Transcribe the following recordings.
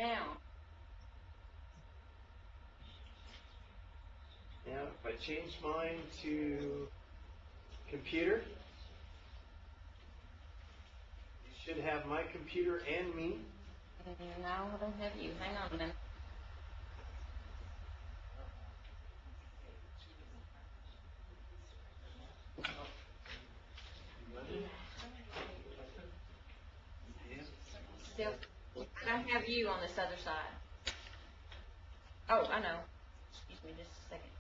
Now. Now, if I change mine to computer, you should have my computer and me. No, I don't have you. Hang on a minute. Still, I don't have you on this other side. Oh, I know. Excuse me just a second.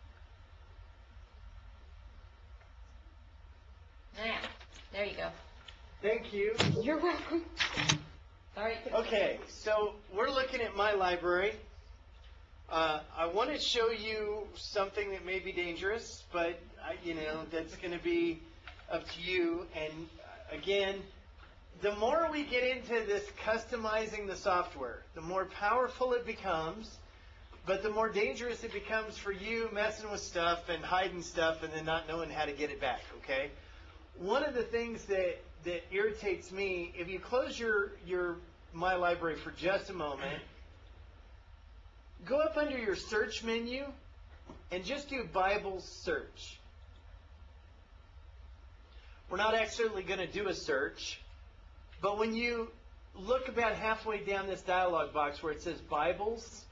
Now, there you go. Thank you. You're welcome. Sorry. Okay, so we're looking at my library. I want to show you something that may be dangerous, but that's going to be up to you. And again, the more we get into this customizing the software, the more powerful it becomes, but the more dangerous it becomes for you messing with stuff and hiding stuff and then not knowing how to get it back, okay? One of the things that irritates me, if you close your My Library for just a moment, go up under your search menu and just do Bible search. We're not actually going to do a search, but when you look about halfway down this dialog box where it says Bibles,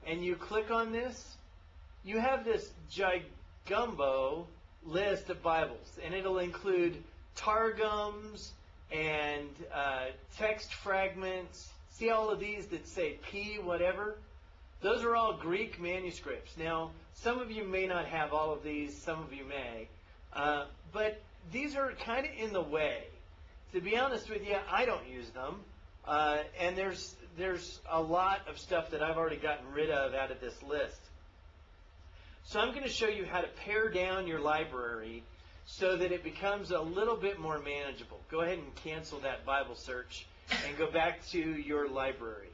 and you click on this, you have this gigumbo list of Bibles, and it'll include Targums and text fragments. See all of these that say P whatever? Those are all Greek manuscripts. Now, some of you may not have all of these, some of you may, but these are kind of in the way. To be honest with you, I don't use them, and there's a lot of stuff that I've already gotten rid of out of this list. So I'm going to show you how to pare down your library so that it becomes a little bit more manageable. Go ahead and cancel that Bible search and go back to your library.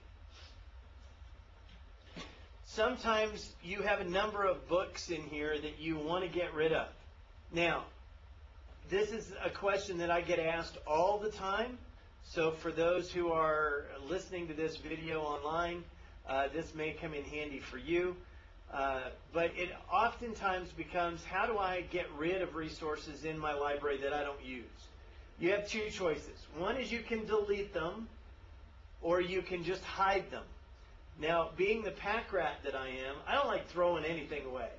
Sometimes you have a number of books in here that you want to get rid of. Now, this is a question that I get asked all the time. So for those who are listening to this video online, this may come in handy for you. But it oftentimes becomes, how do I get rid of resources in my library that I don't use? You have two choices. One is you can delete them, or you can just hide them. Now, being the pack rat that I am, I don't like throwing anything away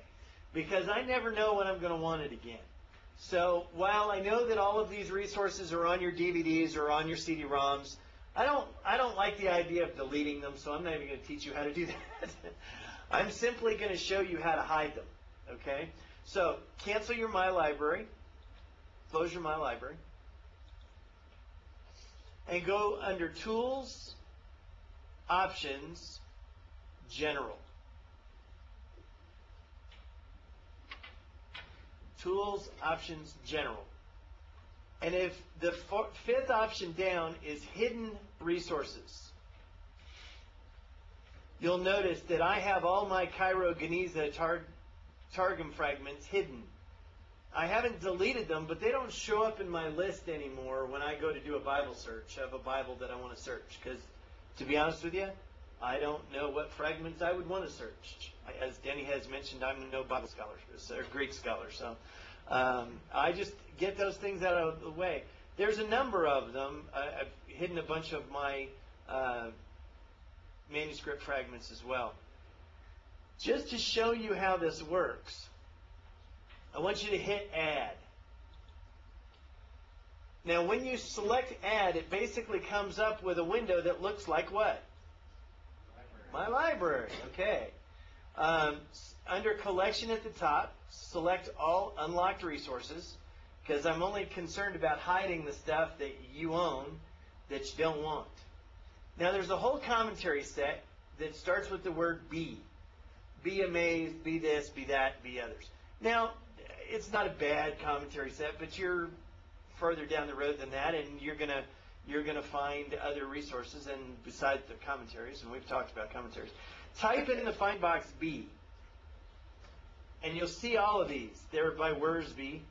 because I never know when I'm going to want it again. So while I know that all of these resources are on your DVDs or on your CD-ROMs, I don't like the idea of deleting them, so I'm not even going to teach you how to do that. I'm simply going to show you how to hide them. Okay? So cancel your My Library, close your My Library, and go under Tools, Options, General. Tools, Options, General. And if the fifth option down is Hidden Resources, you'll notice that I have all my Cairo Geniza Targum fragments hidden. I haven't deleted them, but they don't show up in my list anymore when I go to do a Bible search of a Bible that I want to search. Because, to be honest with you, I don't know what fragments I would want to search. As Denny has mentioned, I'm no Bible scholar, or Greek scholar, so I just get those things out of the way. There's a number of them. I've hidden a bunch of my manuscript fragments as well. Just to show you how this works, I want you to hit Add. Now, when you select Add, it basically comes up with a window that looks like what? My library. Okay. Under Collection at the top, select All Unlocked Resources, because I'm only concerned about hiding the stuff that you own that you don't want. Now, there's a whole commentary set that starts with the word be. Be amazed, be this, be that, be others. Now, it's not a bad commentary set, but you're further down the road than that, and you're gonna find other resources and besides the commentaries, and we've talked about commentaries. Type in the find box B, and you'll see all of these. They're by Worsby.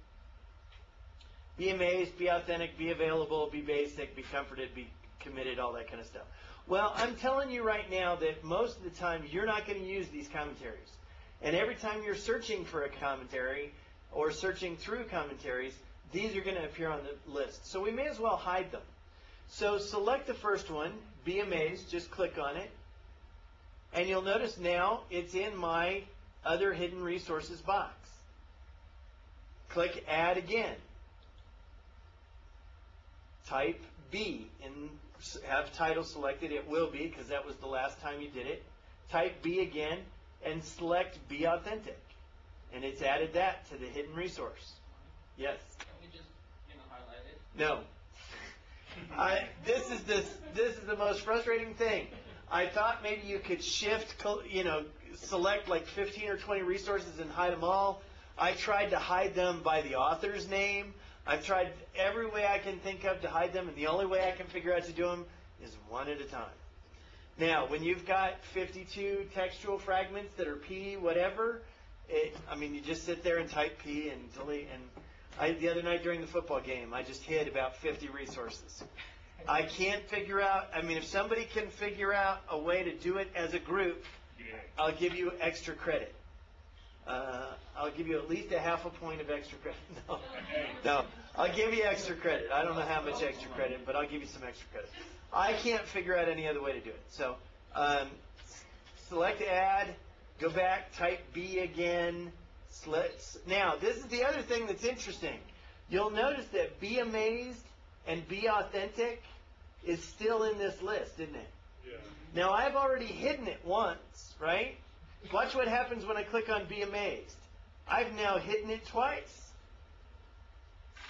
Be amazed, be authentic, be available, be basic, be comforted, be committed, all that kind of stuff. Well, I'm telling you right now that most of the time you're not going to use these commentaries. And every time you're searching for a commentary or searching through commentaries, these are going to appear on the list. So we may as well hide them. So select the first one, Be Amazed, just click on it. And you'll notice now it's in my Other Hidden Resources box. Click Add again. Type B and have title selected. It will be because that was the last time you did it. Type B again and select Be Authentic. And it's added that to the hidden resource. Yes? Can we just, highlight it? No. This is the most frustrating thing. I thought maybe you could shift, select like 15 or 20 resources and hide them all. I tried to hide them by the author's name. I've tried every way I can think of to hide them, and the only way I can figure out to do them is one at a time. Now, when you've got 52 textual fragments that are P, whatever, you just sit there and type P and delete. And the other night during the football game, I just hid about 50 resources. I can't figure out, if somebody can figure out a way to do it as a group, I'll give you extra credit. I'll give you at least a half a point of extra credit. No, I'll give you extra credit. I don't know how much extra credit, but I'll give you some extra credit. I can't figure out any other way to do it. So select Add, go back, type B again. Now, this is the other thing that's interesting. You'll notice that Be Amazed and Be Authentic is still in this list, isn't it? Yeah. Now, I've already hidden it once, right? Watch what happens when I click on Be Amazed. I've now hidden it twice.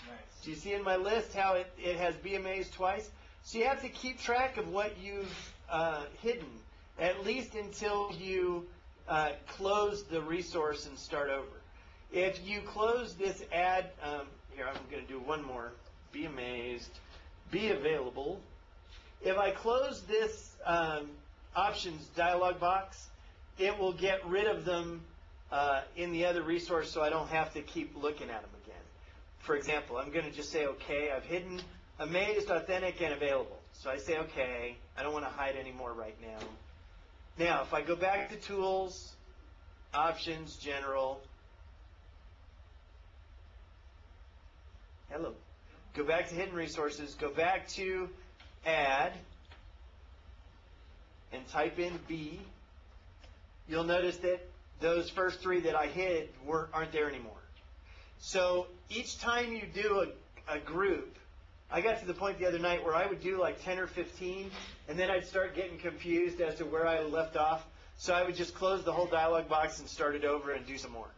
Nice. Do you see in my list how it has Be Amazed twice? So you have to keep track of what you've hidden, at least until you close the resource and start over. If you close this add, here I'm going to do one more. Be Amazed, Be Available. If I close this options dialog box, it will get rid of them in the other resource so I don't have to keep looking at them again. For example, I'm going to just say OK. I've hidden Amazed, Authentic, and Available. So I say OK. I don't want to hide any more right now. Now, if I go back to Tools, Options, General. Hello. Go back to Hidden Resources. Go back to Add. And type in B. You'll notice that those first three that I hid aren't there anymore. So each time you do a group, I got to the point the other night where I would do like 10 or 15, and then I'd start getting confused as to where I left off. So I would just close the whole dialog box and start it over and do some more.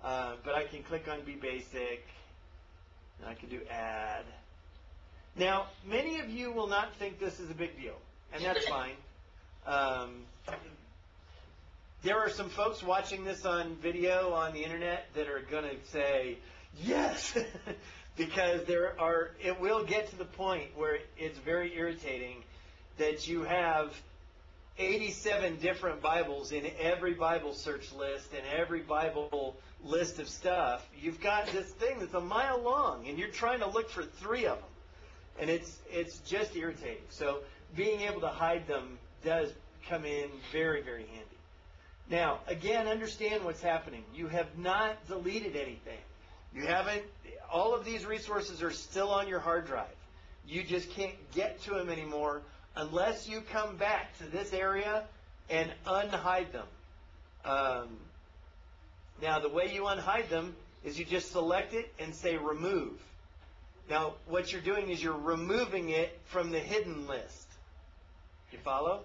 But I can click on Be Basic, and I can do Add. Now, many of you will not think this is a big deal, and that's fine. There are some folks watching this on video on the internet that are going to say, yes, because it will get to the point where it's very irritating that you have 87 different Bibles in every Bible search list and every Bible list of stuff. You've got this thing that's a mile long, and you're trying to look for 3 of them. And it's just irritating. So being able to hide them does come in very, very handy. Now, again, understand what's happening. You have not deleted anything. You haven't. All of these resources are still on your hard drive. You just can't get to them anymore unless you come back to this area and unhide them. Now, the way you unhide them is you just select it and say Remove. Now, what you're doing is you're removing it from the hidden list. You follow?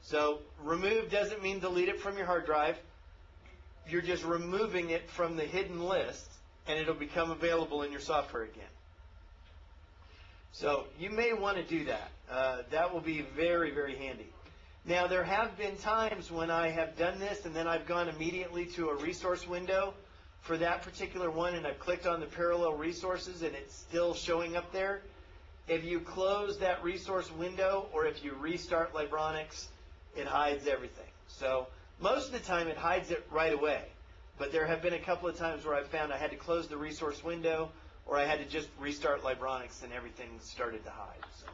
So remove doesn't mean delete it from your hard drive. You're just removing it from the hidden list, and it'll become available in your software again. So you may want to do that. That will be very, very handy. Now, there have been times when I have done this, and then I've gone immediately to a resource window for that particular one, and I've clicked on the parallel resources, and it's still showing up there. If you close that resource window, or if you restart Libronics, it hides everything. So most of the time it hides it right away. But there have been a couple of times where I've found I had to close the resource window, or I had to just restart Libronics and everything started to hide. So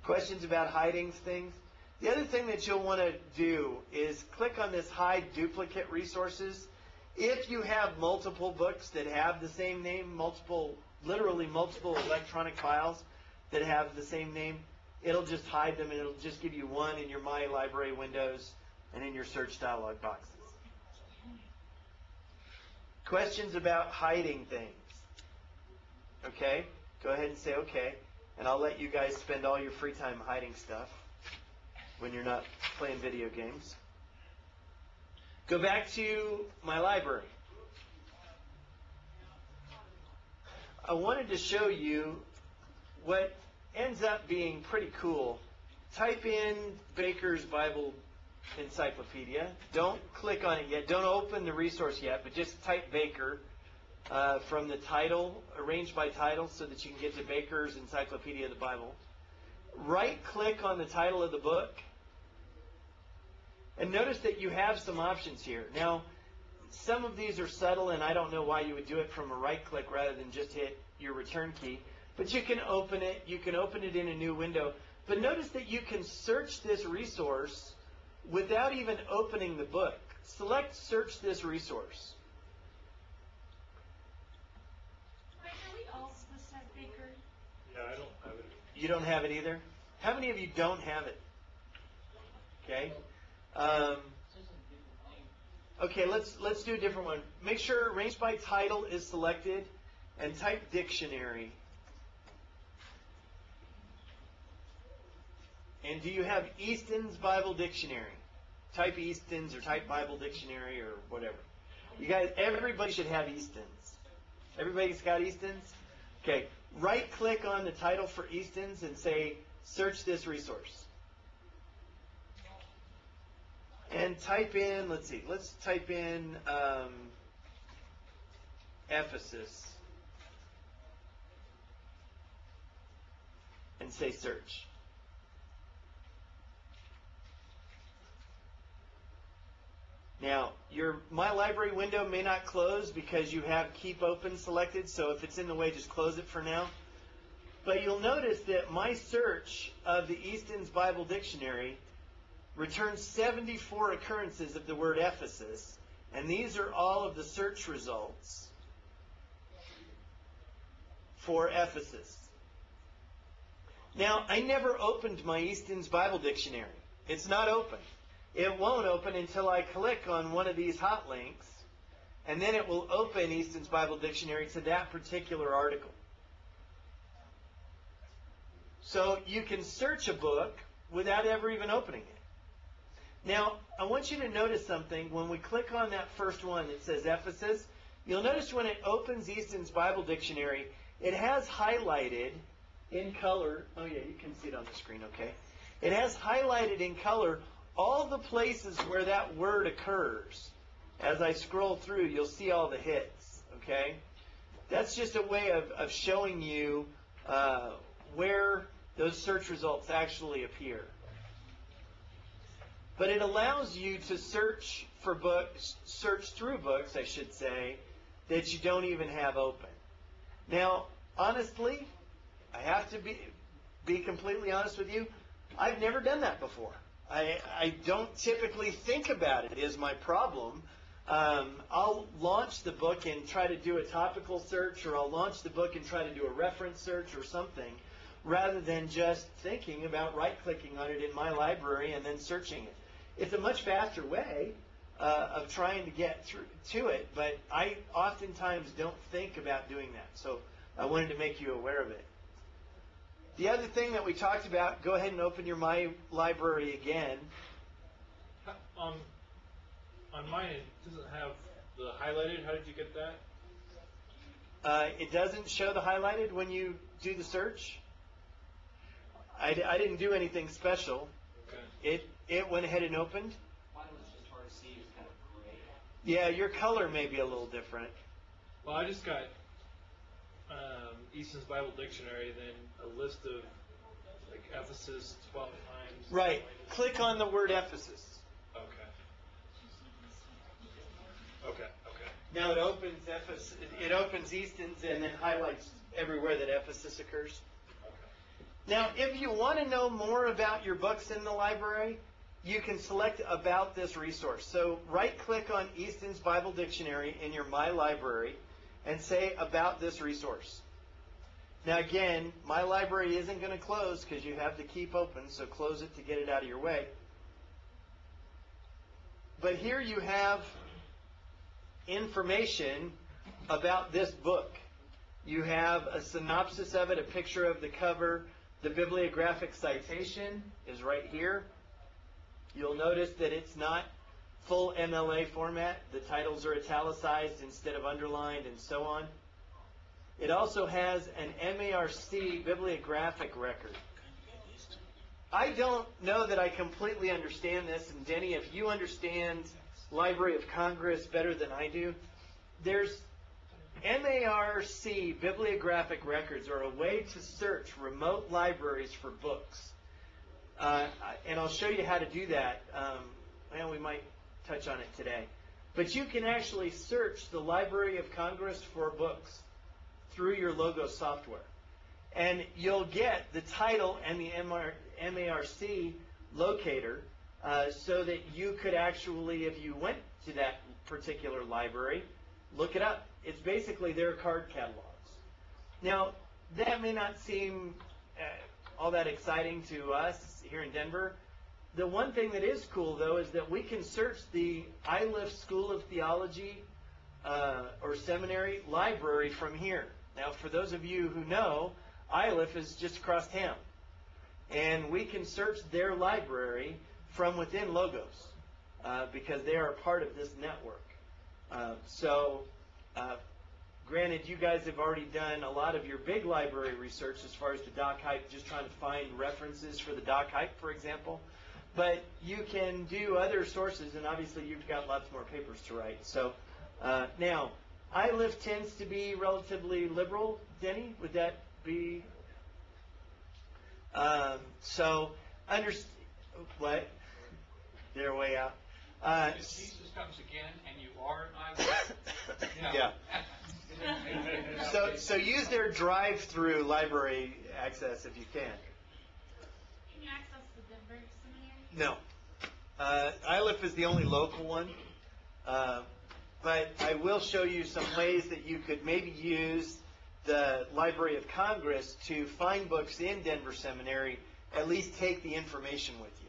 Questions about hiding things? The other thing that you'll want to do is click on this Hide Duplicate Resources. If you have multiple books that have the same name, literally multiple electronic files that have the same name, it'll just hide them and it'll just give you one in your My Library windows and in your search dialog boxes. Questions about hiding things? Okay, go ahead and say okay, and I'll let you guys spend all your free time hiding stuff when you're not playing video games. Go back to My Library. I wanted to show you what ends up being pretty cool. Type in Baker's Bible Encyclopedia. Don't click on it yet. Don't open the resource yet, but just type Baker from the title, arranged by title, so that you can get to Baker's Encyclopedia of the Bible. Right-click on the title of the book. And notice that you have some options here. Now, some of these are subtle, and I don't know why you would do it from a right-click rather than just hit your return key. But you can open it. You can open it in a new window. But notice that you can search this resource without even opening the book. Select Search This Resource. Are we all supposed to have Baker? Yeah, I don't have it. You don't have it either? How many of you don't have it? Okay. Okay, let's do a different one. Make sure Arranged by Title is selected and type Dictionary. And do you have Easton's Bible Dictionary? Type Easton's or type Bible Dictionary or whatever. You guys, everybody should have Easton's. Everybody's got Easton's? Okay, right-click on the title for Easton's and say, search this resource. And type in, let's type in Ephesus. And say search. Now, your My Library window may not close because you have Keep Open selected, so if it's in the way, just close it for now. But you'll notice that my search of the Easton's Bible Dictionary returns 74 occurrences of the word Ephesus, and these are all of the search results for Ephesus. Now, I never opened my Easton's Bible Dictionary. It's not open. It won't open until I click on one of these hot links, and then it will open Easton's Bible Dictionary to that particular article. So you can search a book without ever even opening it. Now, I want you to notice something. When we click on that first one that says Ephesus, you'll notice when it opens Easton's Bible Dictionary, it has highlighted in color. Oh yeah, you can see it on the screen, okay? It has highlighted in color all the places where that word occurs. As I scroll through, you'll see all the hits, okay? That's just a way of showing you where those search results actually appear. But it allows you to search for books, search through books, I should say, that you don't even have open. Now, honestly, I have to be completely honest with you, I've never done that before. I don't typically think about it is my problem. I'll launch the book and try to do a topical search, or I'll launch the book and try to do a reference search or something, rather than just thinking about right-clicking on it in My Library and then searching it. It's a much faster way of trying to get through to it, but I oftentimes don't think about doing that. So I wanted to make you aware of it. The other thing that we talked about, go ahead and open your My Library again. On mine, it doesn't have the highlighted. How did you get that? It doesn't show the highlighted when you do the search. I didn't do anything special. Okay. It went ahead and opened. Mine was just hard to see. It was kind of gray. Yeah, your color may be a little different. Well, I just got Easton's Bible Dictionary, then a list of like Ephesus 12 times. Right. Click on the word Ephesus. Okay. Okay. Now it opens Ephesus. It opens Easton's and then highlights everywhere that Ephesus occurs. Okay. Now, if you want to know more about your books in the library, you can select About This Resource. So right-click on Easton's Bible Dictionary in your My Library and say About This Resource. Now again, My Library isn't going to close because you have to keep open, so close it to get it out of your way. But here you have information about this book. You have a synopsis of it, a picture of the cover. The bibliographic citation is right here. You'll notice that it's not full MLA format. The titles are italicized instead of underlined and so on. It also has an MARC bibliographic record. I don't know that I completely understand this, and Denny, if you understand Library of Congress better than I do, there's MARC bibliographic records are a way to search remote libraries for books. And I'll show you how to do that. And we might touch on it today. But you can actually search the Library of Congress for books through your Logos software. And you'll get the title and the MARC locator so that you could actually, if you went to that particular library, look it up. It's basically their card catalogs. Now, that may not seem all that exciting to us here in Denver. The one thing that is cool, though, is that we can search the Iliff School of Theology or Seminary library from here. Now, for those of you who know, Iliff is just across town. And we can search their library from within Logos because they are a part of this network. Granted, you guys have already done a lot of your big library research as far as the Doc Hite, just trying to find references for the Doc Hite, for example. But you can do other sources, and obviously you've got lots more papers to write. So now, Iliff tends to be relatively liberal. Denny, would that be? What? They're way out. If Jesus comes again and you are an eyewitness, Yeah. So use their drive-through library access if you can. Can you access the Denver Seminary? No. Iliff is the only local one. But I will show you some ways that you could maybe use the Library of Congress to find books in Denver Seminary, at least take the information with you.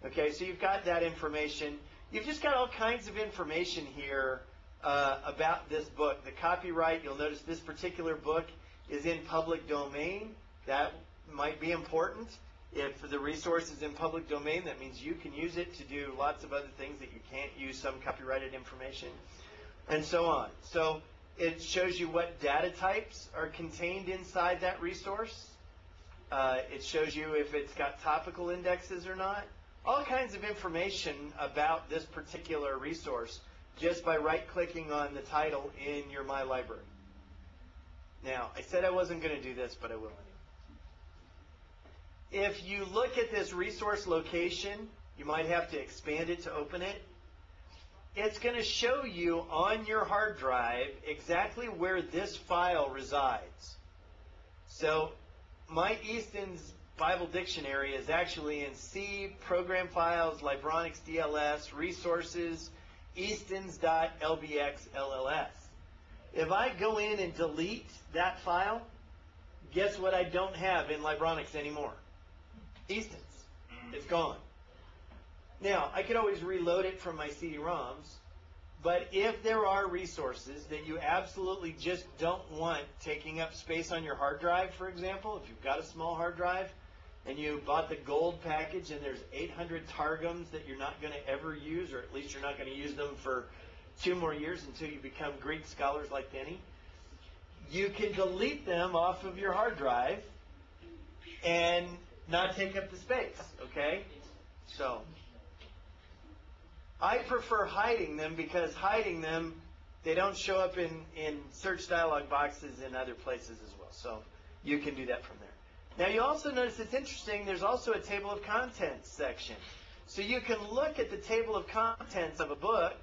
Okay, so you've got that information. You've just got all kinds of information here about this book. The copyright, you'll notice this particular book is in public domain. That might be important. If the resource is in public domain, that means you can use it to do lots of other things that you can't use some copyrighted information, and so on. So it shows you what data types are contained inside that resource. It shows you if it's got topical indexes or not. All kinds of information about this particular resource just by right-clicking on the title in your My Library. Now, I said I wasn't going to do this, but I will anyway. If you look at this resource location, you might have to expand it to open it. It's going to show you on your hard drive exactly where this file resides. So my Easton's Bible Dictionary is actually in C, Program Files, Libronics DLS, Resources, Eastons.lbxlls. If I go in and delete that file, guess what I don't have in Libronics anymore? Easton's. It's gone. Now, I could always reload it from my CD-ROMs, but if there are resources that you absolutely just don't want taking up space on your hard drive, for example, if you've got a small hard drive and you bought the gold package and there's 800 Targums that you're not going to ever use, or at least you're not going to use them for 2 more years until you become Greek scholars like Denny, you can delete them off of your hard drive and not take up the space, okay? So I prefer hiding them because hiding them, they don't show up in search dialog boxes in other places as well. So you can do that from there. Now you also notice it's interesting, there's also a table of contents section. So you can look at the table of contents of a book.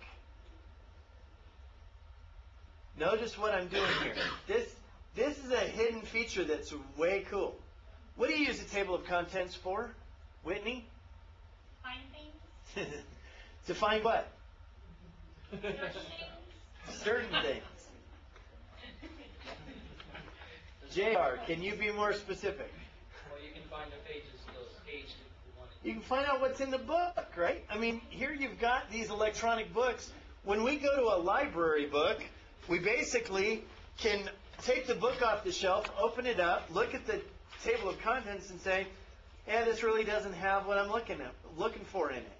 Notice what I'm doing here. This is a hidden feature that's way cool. What do you use a table of contents for, Whitney? Find things, To find what? search things. Certain things. JR, can you be more specific? Well, you can find the pages, those pages if you want. You can find out what's in the book, right? I mean, here you've got these electronic books. When we go to a library book, we basically can take the book off the shelf, open it up, look at the table of contents and say, yeah, this really doesn't have what I'm looking for in it.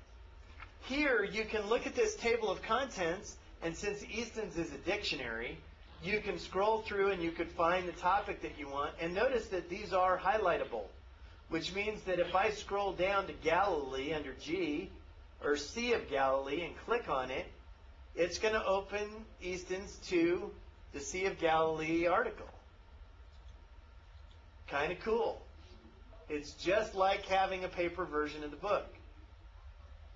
Here, you can look at this table of contents, and since Easton's is a dictionary, you can scroll through and you could find the topic that you want. And notice that these are highlightable, which means that if I scroll down to Galilee under G, or Sea of Galilee, and click on it, it's going to open Easton's to the Sea of Galilee article. Kind of cool. It's just like having a paper version of the book.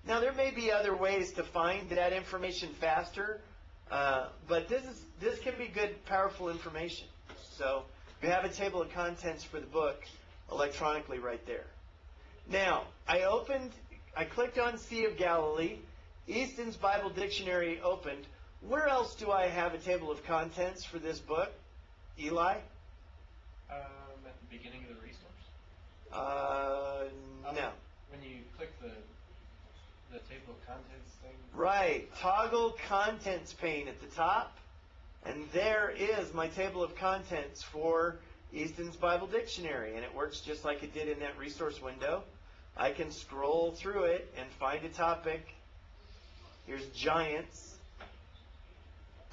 Now, there may be other ways to find that information faster, but this can be good, powerful information. So you have a table of contents for the book electronically right there. Now, I clicked on Sea of Galilee. Easton's Bible Dictionary opened. Where else do I have a table of contents for this book? Eli? At the beginning of the resource? No. When you click the table of contents thing? Right. Toggle Contents pane at the top. And there is my table of contents for Easton's Bible Dictionary. And it works just like it did in that resource window. I can scroll through it and find a topic. Here's giants.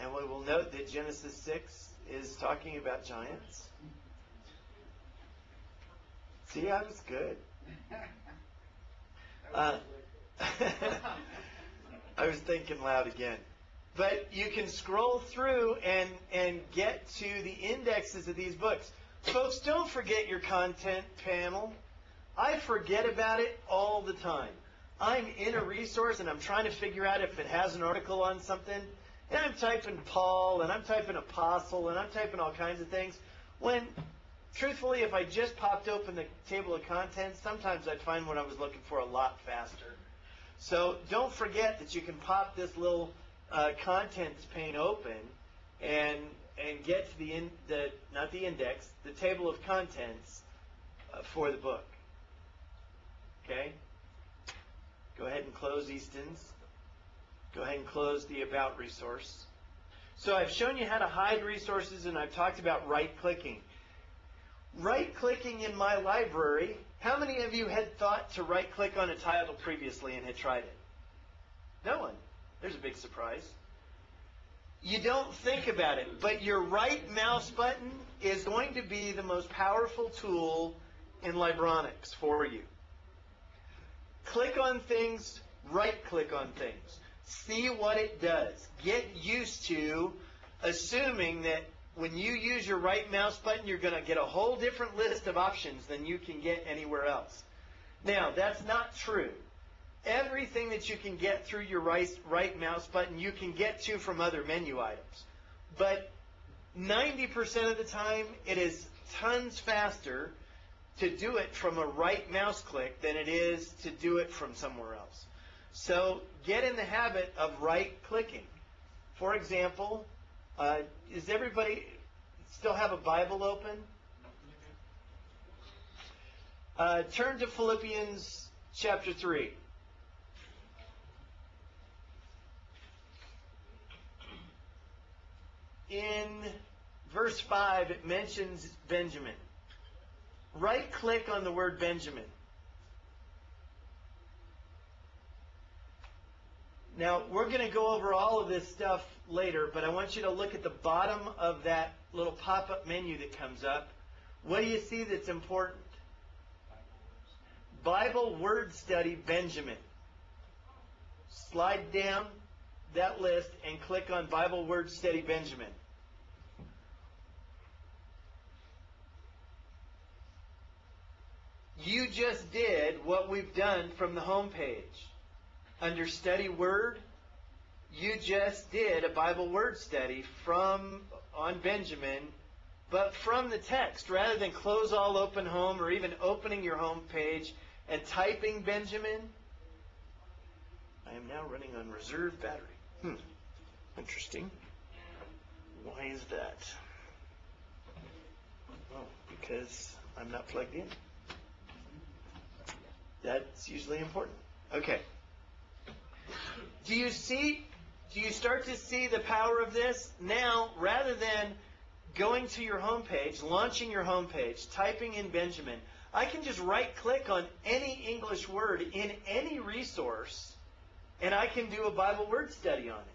And we will note that Genesis 6 is talking about giants. See, I was good. I was thinking loud again. But you can scroll through and get to the indexes of these books. Folks, don't forget your content panel. I forget about it all the time. I'm in a resource and I'm trying to figure out if it has an article on something. And I'm typing Paul and I'm typing Apostle and I'm typing all kinds of things. When, truthfully, if I just popped open the table of contents, sometimes I'd find what I was looking for a lot faster. So don't forget that you can pop this little contents pane open and get to not the index, the table of contents for the book. Okay? Go ahead and close Easton's. Go ahead and close the About resource. So I've shown you how to hide resources, and I've talked about right-clicking. Right-clicking in my library, how many of you had thought to right-click on a title previously and had tried it? No one. There's a big surprise. You don't think about it, but your right mouse button is going to be the most powerful tool in Libronics for you. Click on things, right-click on things. See what it does. Get used to assuming that when you use your right mouse button, you're going to get a whole different list of options than you can get anywhere else. Now, that's not true. Everything that you can get through your right mouse button, you can get to from other menu items. But 90% of the time, it is tons faster to do it from a right mouse click than it is to do it from somewhere else. So get in the habit of right-clicking. For example, does everybody still have a Bible open? Turn to Philippians chapter 3. In verse 5, it mentions Benjamin. Right-click on the word Benjamin. Now, we're going to go over all of this stuff later, but I want you to look at the bottom of that little pop-up menu that comes up. What do you see that's important? Bible Word Study Benjamin. Slide down that list and click on Bible Word Study Benjamin. You just did what we've done from the home page. Under Study Word, you just did a Bible Word Study on Benjamin but from the text, rather than close all open home or even opening your home page and typing Benjamin. I am now running on reserve battery. Interesting. Why is that? Oh, because I'm not plugged in. That's usually important. Okay. Do you start to see the power of this? Now, rather than going to your home page, launching your home page, typing in Benjamin, I can just right-click on any English word in any resource, and I can do a Bible word study on it.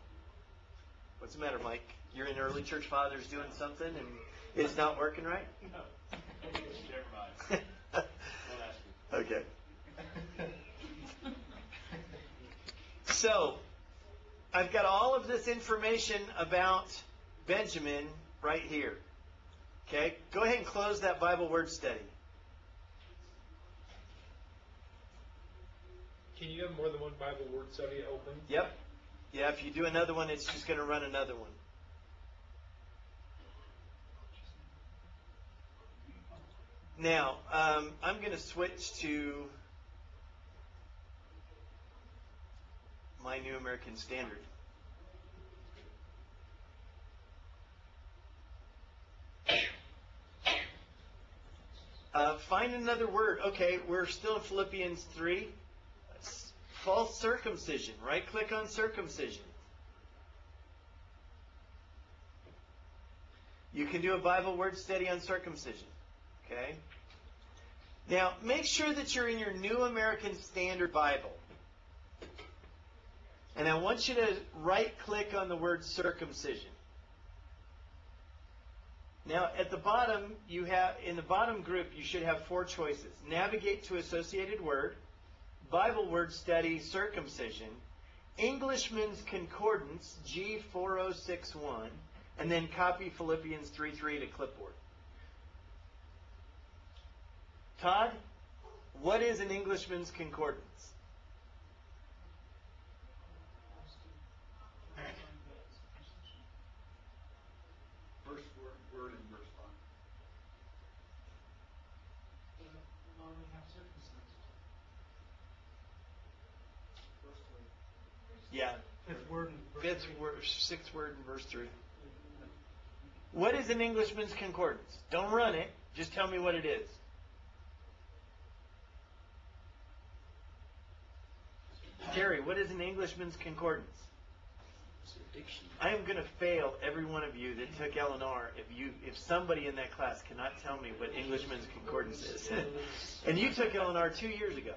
What's the matter, Mike? You're in Early Church Fathers doing something, and it's not working right? No. Never mind. Don't ask me. Okay. So, I've got all of this information about Benjamin right here. Okay? Go ahead and close that Bible word study. Can you have more than one Bible word study open? Yep. Yeah, if you do another one, it's just going to run another one. Now, I'm going to switch to my New American Standard. Find another word. Okay, we're still in Philippians 3. False circumcision. Right-click on circumcision. You can do a Bible word study on circumcision. Okay? Now, make sure that you're in your New American Standard Bible. And I want you to right-click on the word circumcision. Now, at the bottom, in the bottom group, you should have 4 choices. Navigate to associated word, Bible word study, circumcision, Englishman's Concordance, G4061, and then copy Philippians 3:3 to clipboard. Todd, what is an Englishman's Concordance? First word in verse 5. Yeah. Fifth word in verse 3. 6th word in verse 3. What is an Englishman's Concordance? Don't run it. Just tell me what it is. Jerry, what is an Englishman's Concordance? I am going to fail every one of you that took L&R if somebody in that class cannot tell me what Englishman's Concordance is. And you took L&R 2 years ago.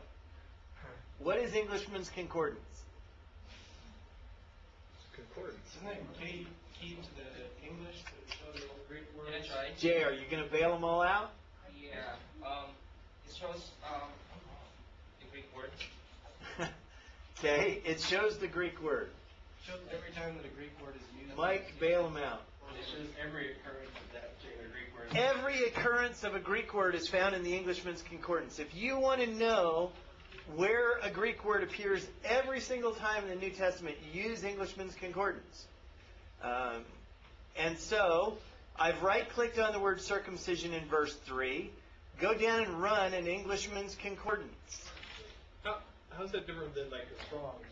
What is Englishman's Concordance? Concordance. Isn't that key to the English to show the old Greek words? Yeah, that's right. Jay, are you going to bail them all out? Yeah. It shows the Greek word. Okay, it shows the Greek word. Shows every time that a Greek word is used. Mike, bail them out. It shows every occurrence of that particular Greek word. Every occurrence of a Greek word is found in the Englishman's Concordance. If you want to know where a Greek word appears every single time in the New Testament, use Englishman's Concordance. And so, I've right-clicked on the word circumcision in verse 3. Go down and run an Englishman's Concordance. How's that different than like the Strong's?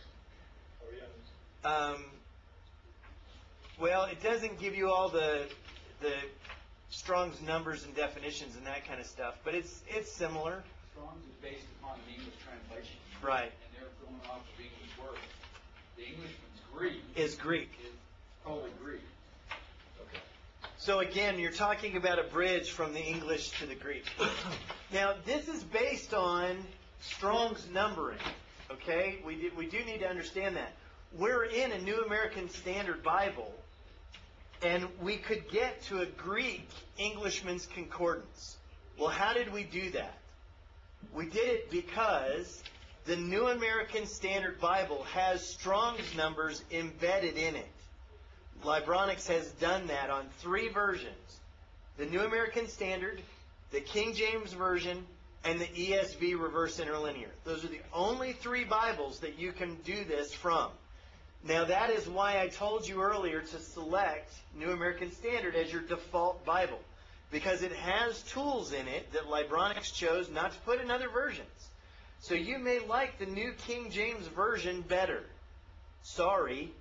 Well, it doesn't give you all the Strong's numbers and definitions and that kind of stuff, but it's similar. Strong's is based upon the English translation. Right. And they're going off of English words. The Englishman's Greek Is Greek. is totally Greek. Okay. So again, you're talking about a bridge from the English to the Greek. Now, this is based on Strong's numbering. Okay? We do need to understand that. We're in a New American Standard Bible, and we could get to a Greek Englishman's Concordance. Well, how did we do that? We did it because the New American Standard Bible has Strong's numbers embedded in it. Libronics has done that on 3 versions. The New American Standard, the King James Version, and the ESV Reverse Interlinear. Those are the only 3 Bibles that you can do this from. Now that is why I told you earlier to select New American Standard as your default Bible. because it has tools in it that Libronics chose not to put in other versions. So you may like the New King James Version better. Sorry.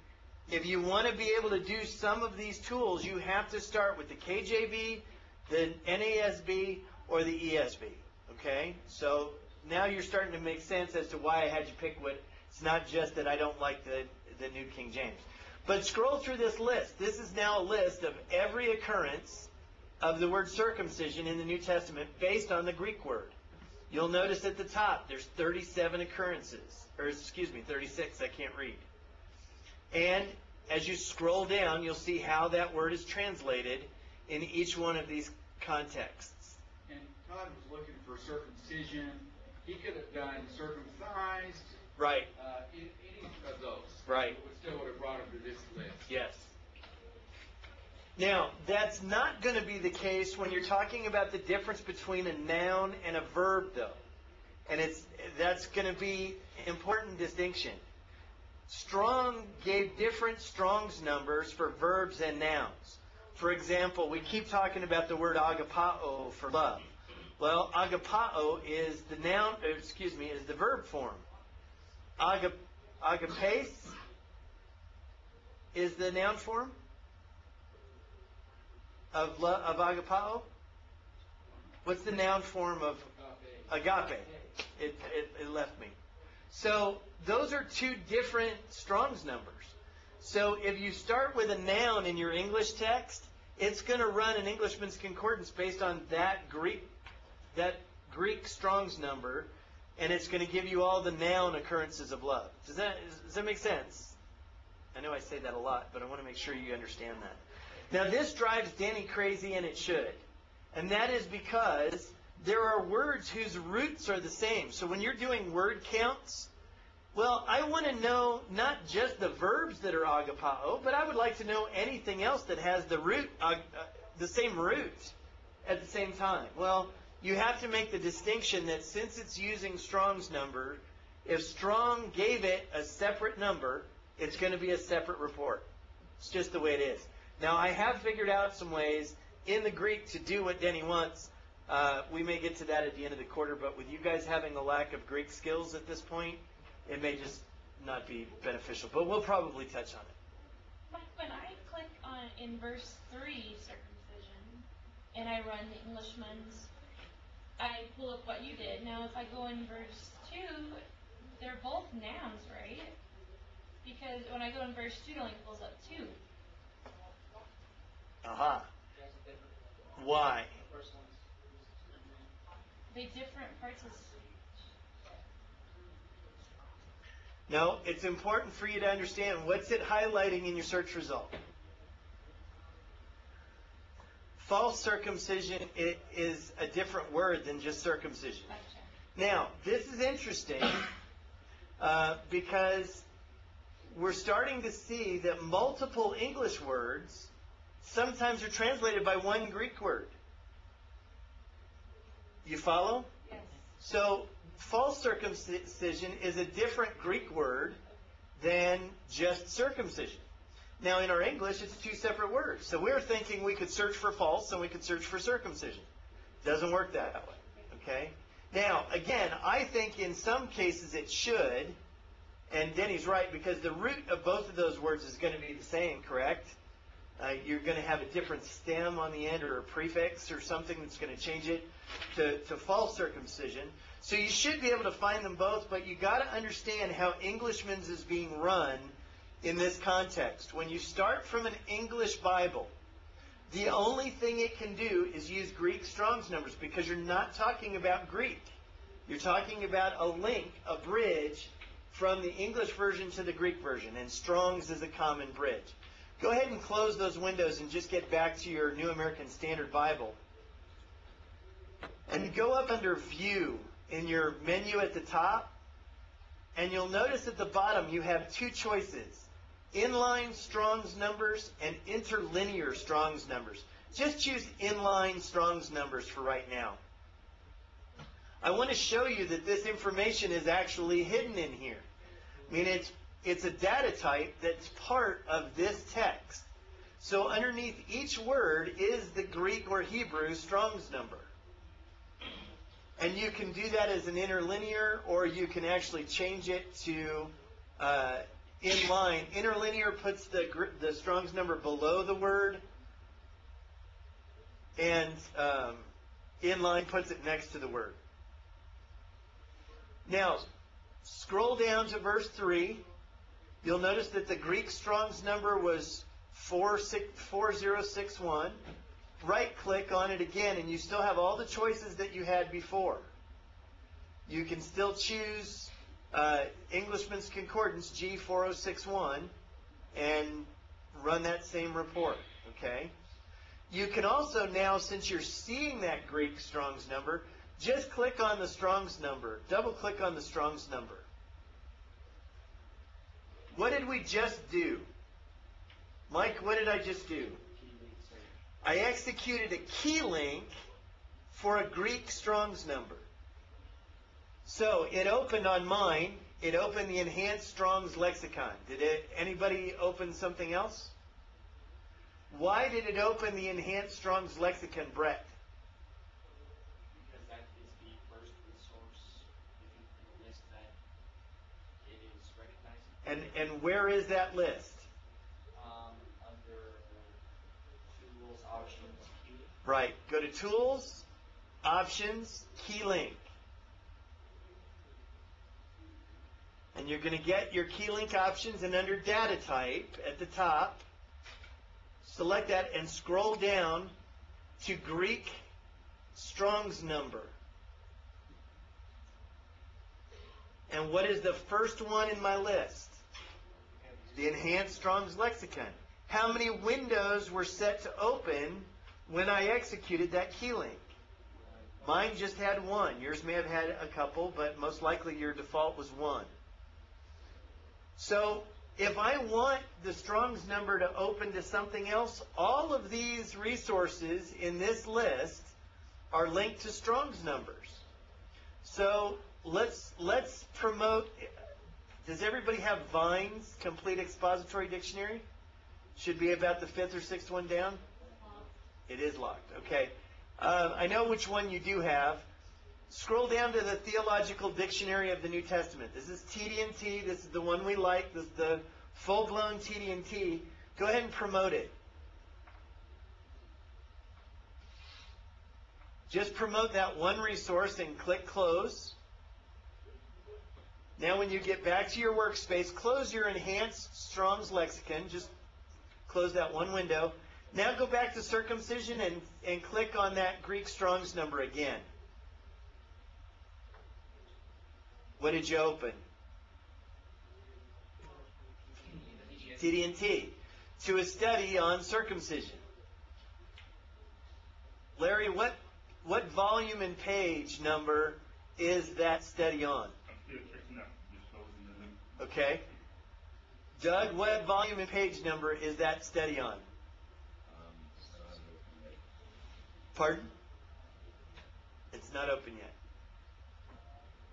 If you want to be able to do some of these tools, you have to start with the KJV, the NASB, or the ESV. Okay? So now you're starting to make sense as to why I had you pick what. It's not just that I don't like the New King James. But scroll through this list. This is now a list of every occurrence of the word circumcision in the New Testament based on the Greek word. You'll notice at the top there's 37 occurrences. Or excuse me, 36, I can't read. And as you scroll down, you'll see how that word is translated in each one of these contexts. And Todd was looking for circumcision. He could have done circumcised. Right. Any of those. Right. It still would have brought him to this list. Yes. Now, that's not going to be the case when you're talking about the difference between a noun and a verb, though. And that's going to be an important distinction. Strong gave different Strong's numbers for verbs and nouns. For example, we keep talking about the word agapao for love. Well, agapao is the noun, is the verb form. Agapes is the noun form of agapao. What's the noun form of agape? It left me. So those are two different Strong's numbers. So if you start with a noun in your English text, it's going to run an Englishman's Concordance based on that Greek Strong's number, and it's going to give you all the noun occurrences of love. Does that make sense? I know I say that a lot, but I want to make sure you understand that. Now, this drives Danny crazy, and it should. And that is because there are words whose roots are the same. So when you're doing word counts, well, I want to know not just the verbs that are agapao, but I would like to know anything else that has the root, the same root at the same time. Well, you have to make the distinction that since it's using Strong's number, if Strong gave it a separate number, it's going to be a separate report. It's just the way it is. Now, I have figured out some ways in the Greek to do what Denny wants. We may get to that at the end of the quarter, but with you guys having a lack of Greek skills at this point, it may just not be beneficial. But we'll probably touch on it. Mike, when I click on in verse 3, circumcision, and I run the Englishman's, I pull up what you did. Now, if I go in verse 2, they're both nouns, right? Because when I go in verse 2, it only pulls up 2. Aha. Why? They different parts of speech. No, it's important for you to understand what's it highlighting in your search result. False circumcision is a different word than just circumcision. Now, this is interesting because we're starting to see that multiple English words sometimes are translated by one Greek word. You follow? Yes. So, false circumcision is a different Greek word than just circumcision. Now, in our English, it's two separate words. So we're thinking we could search for false and we could search for circumcision. Doesn't work that way. Okay? Now, again, I think in some cases it should, and Denny's right, because the root of both of those words is going to be the same, correct? You're going to have a different stem on the end or a prefix or something that's going to change it to false circumcision. So you should be able to find them both, but you got to understand how Englishman's is being run in this context. When you start from an English Bible, the only thing it can do is use Greek Strong's numbers because you're not talking about Greek. You're talking about a link, a bridge from the English version to the Greek version, and Strong's is a common bridge. Go ahead and close those windows and just get back to your New American Standard Bible. And go up under View in your menu at the top, and you'll notice at the bottom you have two choices: inline Strong's numbers and interlinear Strong's numbers. Just choose inline Strong's numbers for right now. I want to show you that this information is actually hidden in here. I mean, it's a data type that's part of this text. So underneath each word is the Greek or Hebrew Strong's number. And you can do that as an interlinear, or you can actually change it to inline. Interlinear puts the Strong's number below the word, and inline puts it next to the word. Now, scroll down to verse 3. You'll notice that the Greek Strong's number was 4061. Right-click on it again, and you still have all the choices that you had before. You can still choose Englishman's Concordance G4061 and run that same report, okay? You can also now, since you're seeing that Greek Strong's number, just click on the Strong's number. Double-click on the Strong's number. What did we just do? Mike, what did I just do? I executed a key link for a Greek Strong's number. So it opened on mine. It opened the Enhanced Strong's Lexicon. Anybody open something else? Why did it open the Enhanced Strong's Lexicon, Brett? Because that is the first resource within the list that it is recognizing. And where is that list? Under tools, options, key. Right. Go to Tools, Options, Key Link. And you're going to get your key link options, and under Data Type at the top, select that and scroll down to Greek Strong's number. And what is the first one in my list? The Enhanced Strong's Lexicon. How many windows were set to open when I executed that key link? Mine just had one. Yours may have had a couple, but most likely your default was one. So if I want the Strong's number to open to something else, all of these resources in this list are linked to Strong's numbers. So let's promote. Does everybody have Vine's Complete Expository Dictionary? Should be about the 5th or 6th one down. It is locked. Okay. I know which one you do have. Scroll down to the Theological Dictionary of the New Testament. This is TD&T. This is the one we like. This is the full-blown TD&T. Go ahead and promote it. Just promote that one resource and click Close. Now when you get back to your workspace, close your Enhanced Strong's Lexicon. Just close that one window. Now go back to circumcision and click on that Greek Strong's number again. What did you open? TD&T. To a study on circumcision. Larry, what volume and page number is that study on? Okay. Doug, what volume and page number is that study on? Pardon? It's not open yet.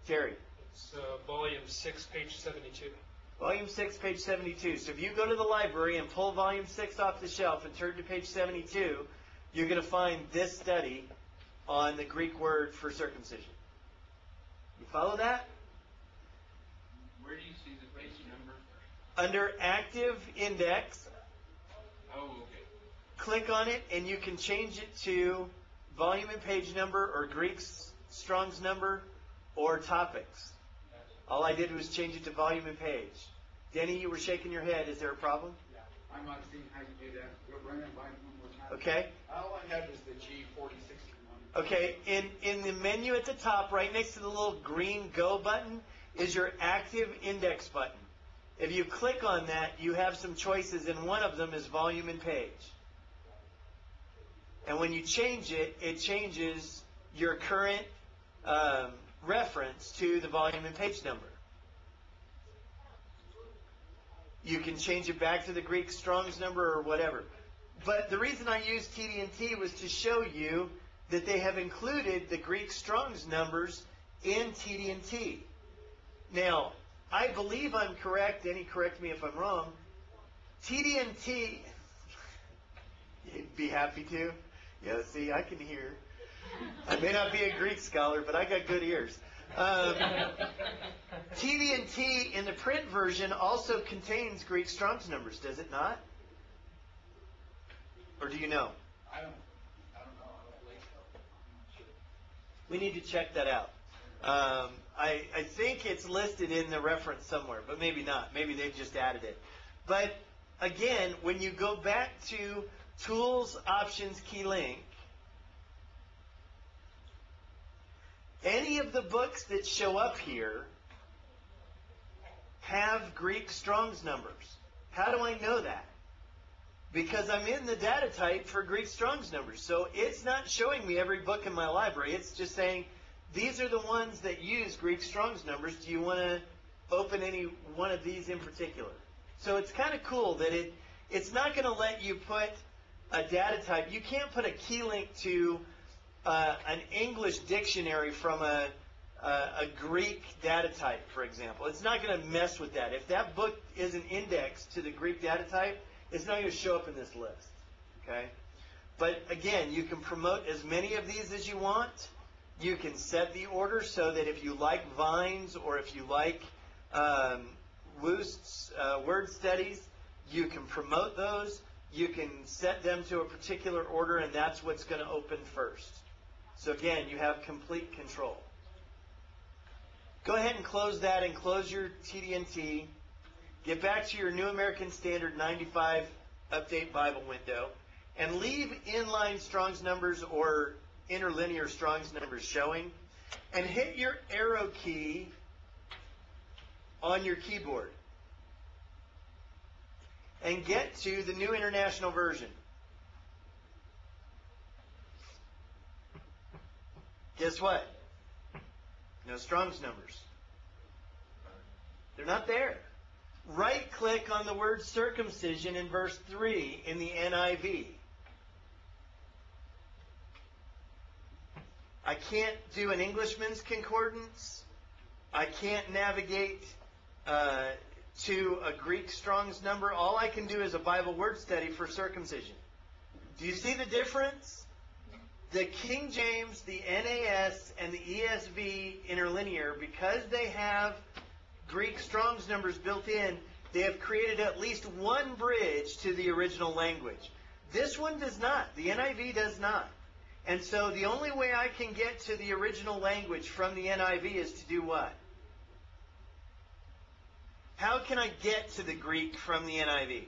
Terry? It's volume 6, page 72. Volume 6, page 72. So if you go to the library and pull volume 6 off the shelf and turn to page 72, you're going to find this study on the Greek word for circumcision. You follow that? Where do you see the page number? Under Active Index, Oh, okay. click on it and you can change it to volume and page number or Greek Strong's number or topics. All I did was change it to volume and page. Denny, you were shaking your head. Is there a problem? Yeah, I'm not seeing how you do that. Go run it by one more time. Okay. All I have is the G4061. Okay, in the menu at the top, right next to the little green Go button, is your Active Index button. If you click on that, you have some choices, and one of them is volume and page. And when you change it, it changes your current reference to the volume and page number. You can change it back to the Greek Strong's number or whatever. But the reason I used TD&T was to show you that they have included the Greek Strong's numbers in TD&T. Now, I believe I'm correct. Any correct me if I'm wrong. TD&T, You'd be happy to? Yeah, see, I can hear. I may not be a Greek scholar, but I got good ears. TD&T in the print version also contains Greek Strong's numbers, does it not? Or do you know? I don't know. I don't believe so. We need to check that out. I think it's listed in the reference somewhere, but maybe not. Maybe they've just added it. But again, when you go back to Tools, Options, Key Link, any of the books that show up here have Greek Strong's numbers. How do I know that? Because I'm in the data type for Greek Strong's numbers. So it's not showing me every book in my library. It's just saying, these are the ones that use Greek Strong's numbers. Do you want to open any one of these in particular? So it's kind of cool that it's not going to let you put a data type. You can't put a key link to an English dictionary from a Greek data type, for example. It's not going to mess with that. If that book isn't indexed to the Greek data type, it's not going to show up in this list. Okay? But again, you can promote as many of these as you want. You can set the order so that if you like Vines or if you like Woost's word studies, you can promote those. You can set them to a particular order, and that's what's going to open first. So again, you have complete control. Go ahead and close that and close your TD&T. Get back to your New American Standard 95 Update Bible window and leave inline Strong's numbers or interlinear Strong's numbers showing, and hit your arrow key on your keyboard and get to the New International Version. Guess what? No Strong's numbers. They're not there. Right-click on the word circumcision in verse 3 in the NIV. I can't do an Englishman's concordance. I can't navigate to a Greek Strong's number. All I can do is a Bible word study for circumcision. Do you see the difference? The King James, the NAS, and the ESV interlinear, because they have Greek Strong's numbers built in, they have created at least one bridge to the original language. This one does not. The NIV does not. And so the only way I can get to the original language from the NIV is to do what? How can I get to the Greek from the NIV? You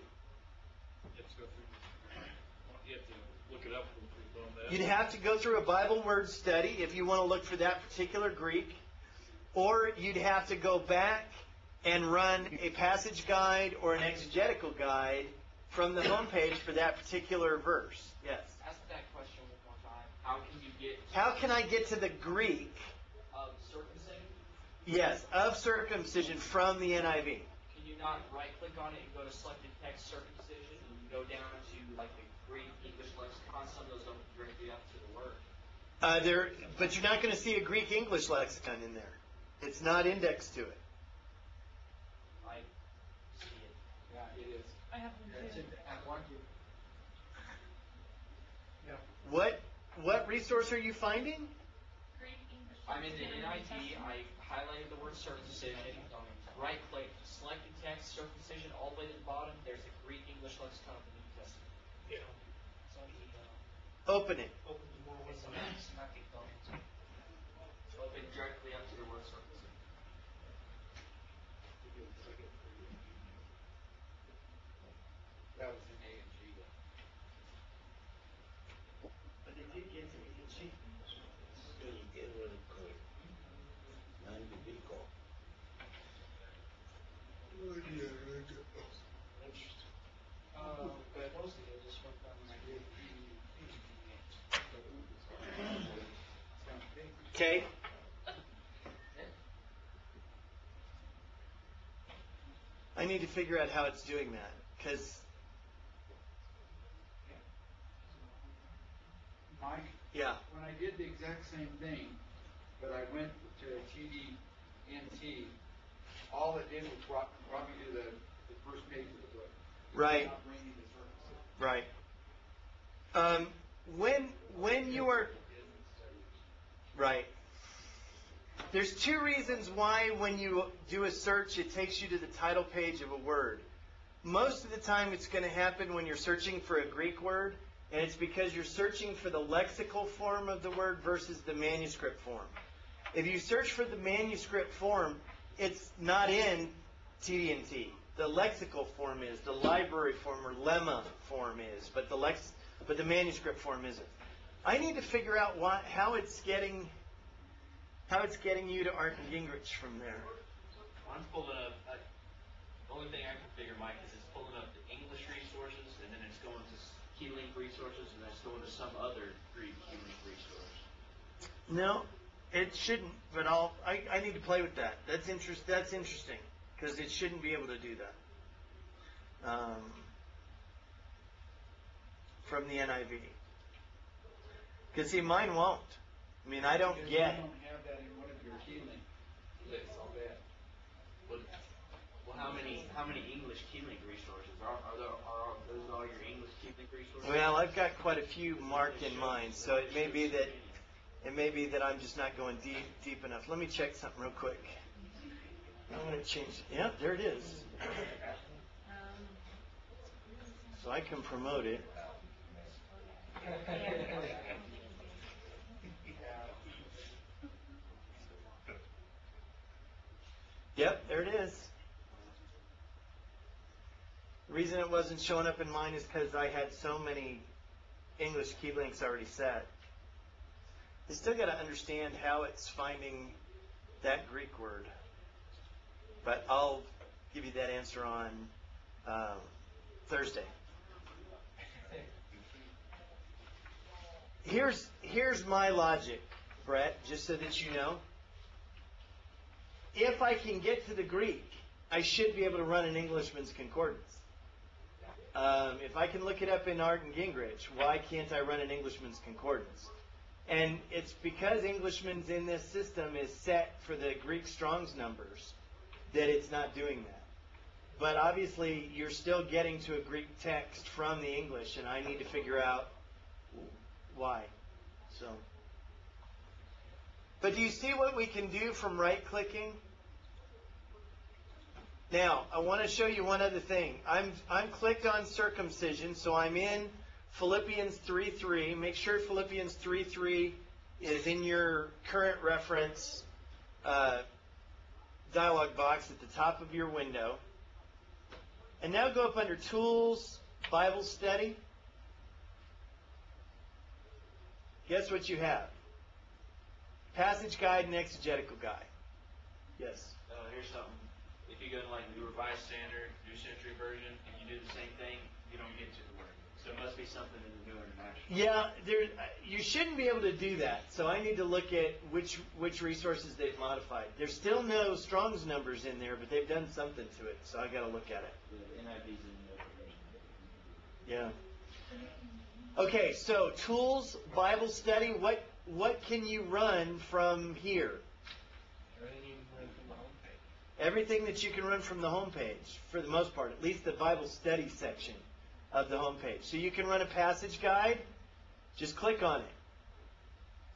have to go through. You have to look it up on that. You'd have to go through a Bible word study if you want to look for that particular Greek. Or you'd have to go back and run a passage guide or an exegetical guide from the homepage for that particular verse. Yes? Ask that question one more time. How can you get How can I get to the Greek? of circumcision? Yes, of circumcision from the NIV. Can you not right-click on it and go to selected text circumcision and go down to like the Greek English lexicon? Some of those don't directly up to the word. But you're not going to see a Greek English lexicon in there. It's not indexed to it. I see it. Yeah, it is. I have them It's too. in Act 1. What resource are you finding? Greek English. I'm in the Standard New NIV. Testament. I highlighted the word circumcision. Right-click, selected text circumcision. All the way to the bottom, there's a Greek English lexicon of the New Testament. Yeah. So Open it. Open the more it's one. open directly up to the word circumcision. That was in A and G. But they did get to AG. So you get what it called non-biblical. But mostly I just went down and I did Okay. I need to figure out how it's doing that, because Mike, yeah. when I did the exact same thing, but I went to TD&T, all it did was brought me to the first page of the book. It did Right. not bring me to circumcision. Right. When you are right, there's two reasons why when you do a search, it takes you to the title page of a word. Most of the time, it's going to happen when you're searching for a Greek word, and it's because you're searching for the lexical form of the word versus the manuscript form. If you search for the manuscript form, it's not in TD&T. The lexical form is, the library form or lemma form is, but the manuscript form isn't. I need to figure out how it's getting you to Art and Gingrich from there. I'm pulling up. The only thing I can figure, Mike, is it's pulling up the English resources, and then it's going to Keylink resources, and that's going to some other Greek Keylink resource. No, it shouldn't. But I need to play with that. That's interesting because it shouldn't be able to do that. From the NIV. Because see, mine won't. I mean, I don't Because get. You don't have that in one of your Keylink lists, I'll bet. Well, how many English Keylink resources are those all your English Keylink resources? Well, I've got quite a few marked in mine, so it may be that I'm just not going deep enough. Let me check something real quick. I'm going to change. Yeah, there it is. So I can promote it. Yep, there it is. The reason it wasn't showing up in mine is because I had so many English key links already set. You still got to understand how it's finding that Greek word. But I'll give you that answer on Thursday. Here's my logic, Brett, just so that you know. If I can get to the Greek, I should be able to run an Englishman's concordance. If I can look it up in Art and Gingrich, why can't I run an Englishman's concordance? And it's because Englishman's in this system is set for the Greek Strong's numbers that it's not doing that. But obviously, you're still getting to a Greek text from the English, and I need to figure out why. So, but do you see what we can do from right-clicking? Now, I want to show you one other thing. I'm clicked on circumcision, so I'm in Philippians 3:3. Make sure Philippians 3:3 is in your current reference dialog box at the top of your window. And now go up under Tools, Bible Study. Guess what you have? Passage Guide and Exegetical Guide. Yes? Here's something. If you go to like the Revised Standard, New Century Version, and you do the same thing, you don't get to the word. So it must be something in the New International. Yeah, you shouldn't be able to do that. So I need to look at which resources they've modified. There's still no Strong's numbers in there, but they've done something to it. So I got to look at it. The NIV's in the other version. Yeah. Okay, so Tools, Bible Study. What can you run from here? Everything that you can run from the homepage, for the most part, at least the Bible Study section of the homepage. So you can run a passage guide. Just click on it.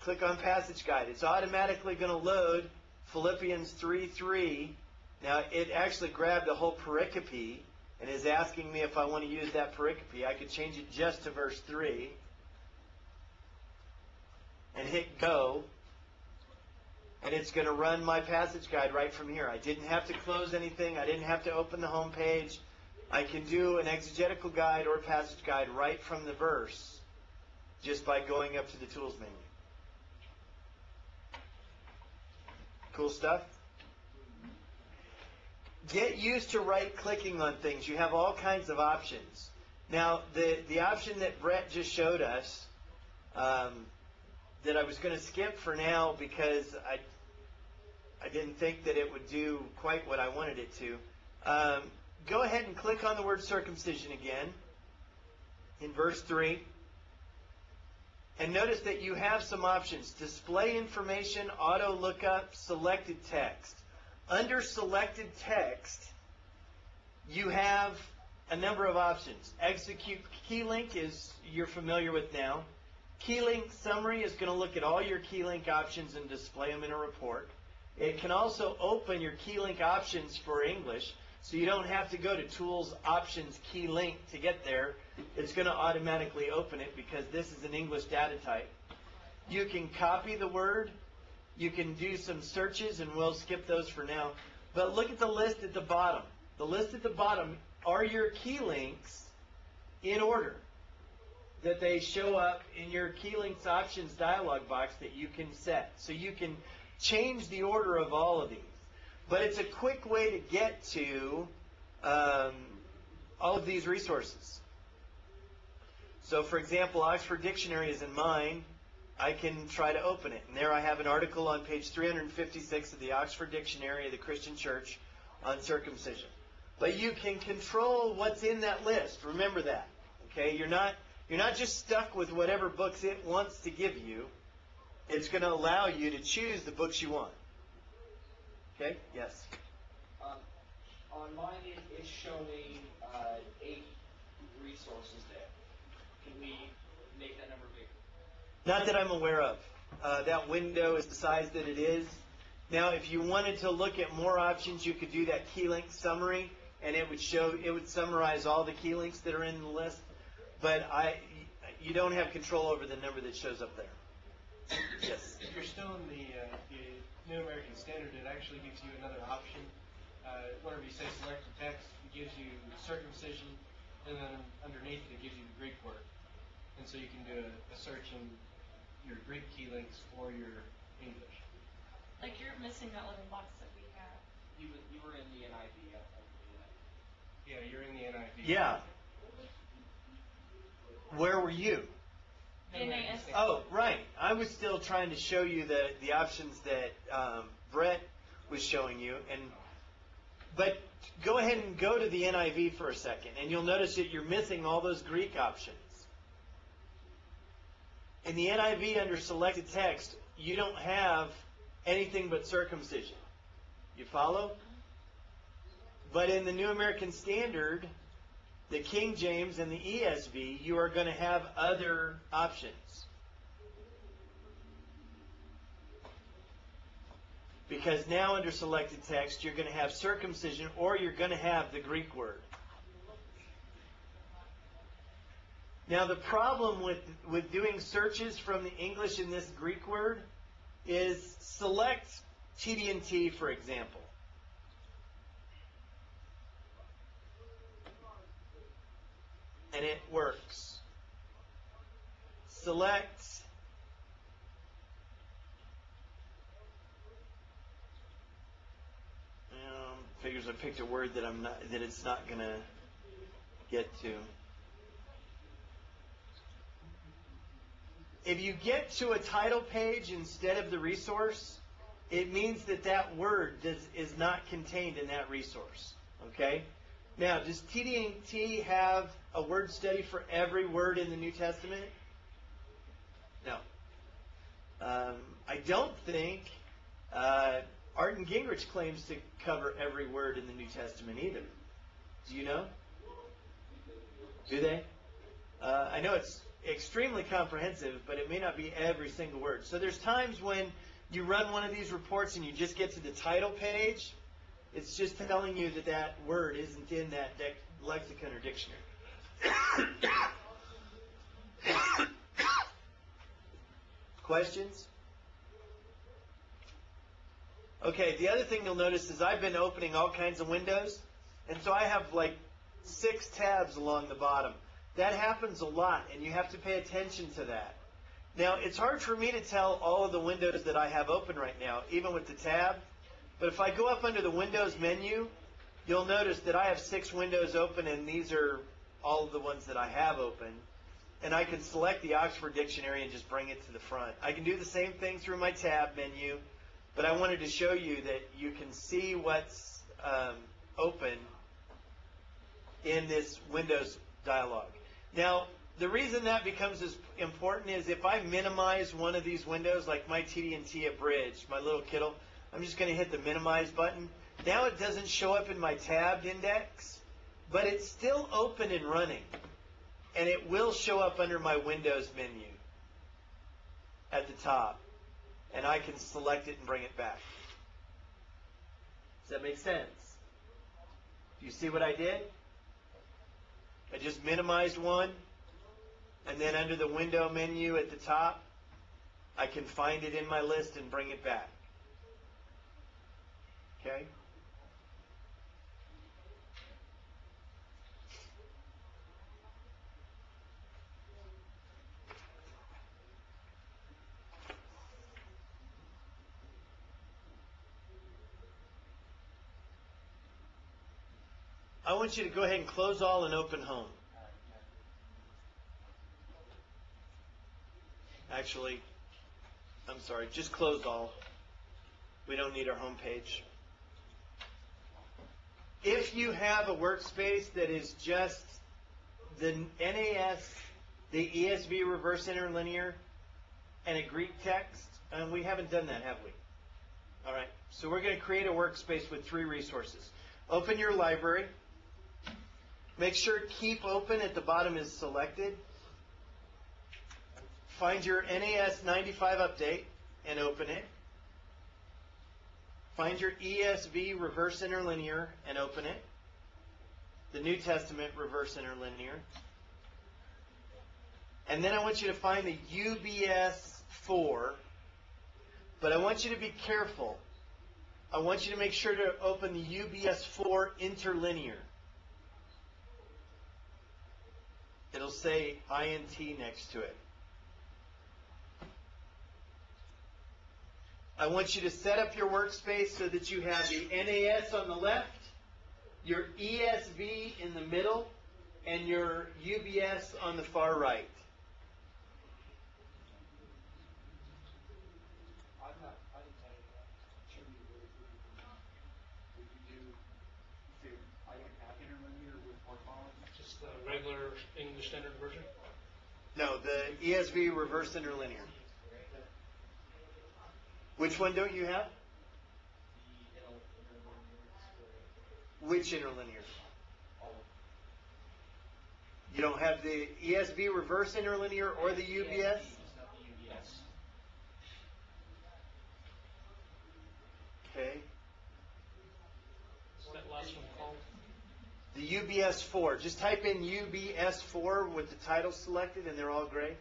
Click on Passage Guide. It's automatically going to load Philippians 3:3. Now, it actually grabbed a whole pericope and is asking me if I want to use that pericope. I could change it just to verse 3 and hit Go. And it's going to run my passage guide right from here. I didn't have to close anything. I didn't have to open the home page. I can do an exegetical guide or a passage guide right from the verse just by going up to the Tools menu. Cool stuff? Get used to right-clicking on things. You have all kinds of options. Now, the option that Brett just showed us that I was going to skip for now because I didn't think that it would do quite what I wanted it to. Go ahead and click on the word circumcision again in verse 3. And notice that you have some options. Display information, auto lookup, selected text. Under selected text, you have a number of options. Execute key link is you're familiar with now. Key link summary is going to look at all your key link options and display them in a report. It can also open your key link options for English, so you don't have to go to Tools, Options, Key Link to get there. It's going to automatically open it because this is an English data type. You can copy the word. You can do some searches, and we'll skip those for now. But look at the list at the bottom. The list at the bottom are your key links in order that they show up in your key links options dialog box that you can set. So you can change the order of all of these. But it's a quick way to get to all of these resources. So for example, Oxford Dictionary is in mine. I can try to open it. And there I have an article on page 356 of the Oxford Dictionary of the Christian Church on circumcision. But you can control what's in that list. Remember that. Okay? You're not just stuck with whatever books it wants to give you. It's going to allow you to choose the books you want. Okay? Yes? On mine, it's showing 8 resources there. Can we make that number bigger? Not that I'm aware of. That window is the size that it is. Now, if you wanted to look at more options, you could do that key link summary, and it would summarize all the key links that are in the list. But you don't have control over the number that shows up there. Yes. If you're still in the New American Standard, it actually gives you another option. Whenever you say select the text, it gives you circumcision, and then underneath it gives you the Greek word. And so you can do a search in your Greek key links or your English. Like you're missing that little box that we have. You were in the NIV. Yeah, you're in the NIV. Yeah. Where were you? NAS. Oh, right. I was still trying to show you the options that Brett was showing you. But go ahead and go to the NIV for a second, and you'll notice that you're missing all those Greek options. In the NIV, under selected text, you don't have anything but circumcision. You follow? But in the New American Standard, the King James, and the ESV, you are going to have other options. Because now under selected text, you're going to have circumcision, or you're going to have the Greek word. Now the problem with doing searches from the English in this Greek word is select TD&T, for example. And it works. Select figures I picked a word that it's not going to get to. If you get to a title page instead of the resource, it means that word is not contained in that resource. Okay? Now, does TD&T have a word study for every word in the New Testament? No. I don't think Art and Gingrich claims to cover every word in the New Testament either. Do you know? Do they? I know it's extremely comprehensive, but it may not be every single word. So there's times when you run one of these reports and you just get to the title page. It's just telling you that word isn't in that lexicon or dictionary. Questions? Okay, the other thing you'll notice is I've been opening all kinds of windows, and so I have like 6 tabs along the bottom. That happens a lot, and you have to pay attention to that. Now, it's hard for me to tell all of the windows that I have open right now, even with the tab. But if I go up under the Windows menu, you'll notice that I have 6 windows open, and these are all of the ones that I have open. And I can select the Oxford Dictionary and just bring it to the front. I can do the same thing through my tab menu, but I wanted to show you that you can see what's open in this Windows dialog. Now, the reason that becomes as important is if I minimize one of these windows, like my TD&T Abridged, my little Kittle, I'm just going to hit the minimize button. Now it doesn't show up in my tabbed index, but it's still open and running. And it will show up under my Windows menu at the top. And I can select it and bring it back. Does that make sense? Do you see what I did? I just minimized one, and then under the window menu at the top, I can find it in my list and bring it back. Okay? I want you to go ahead and close all and open home. Actually, I'm sorry, just close all. We don't need our home page. If you have a workspace that is just the NAS, the ESV reverse interlinear, and a Greek text, and we haven't done that, have we? All right, so we're going to create a workspace with 3 resources. Open your library. Make sure Keep Open at the bottom is selected. Find your NAS 95 update and open it. Find your ESV reverse interlinear and open it. The New Testament reverse interlinear. And then I want you to find the UBS 4. But I want you to be careful. I want you to make sure to open the UBS 4 interlinear. It'll say INT next to it. I want you to set up your workspace so that you have the NAS on the left, your ESV in the middle, and your UBS on the far right. I didn't tell you that. Should we would you do, say, I don't have interlinear with more columns? Just the regular English Standard Version? No, the ESV reverse interlinear. Which one don't you have? Which interlinear? You don't have the ESV reverse interlinear or the UBS? Okay. What's that last one called? The UBS 4. Just type in UBS 4 with the title selected and they're all gray.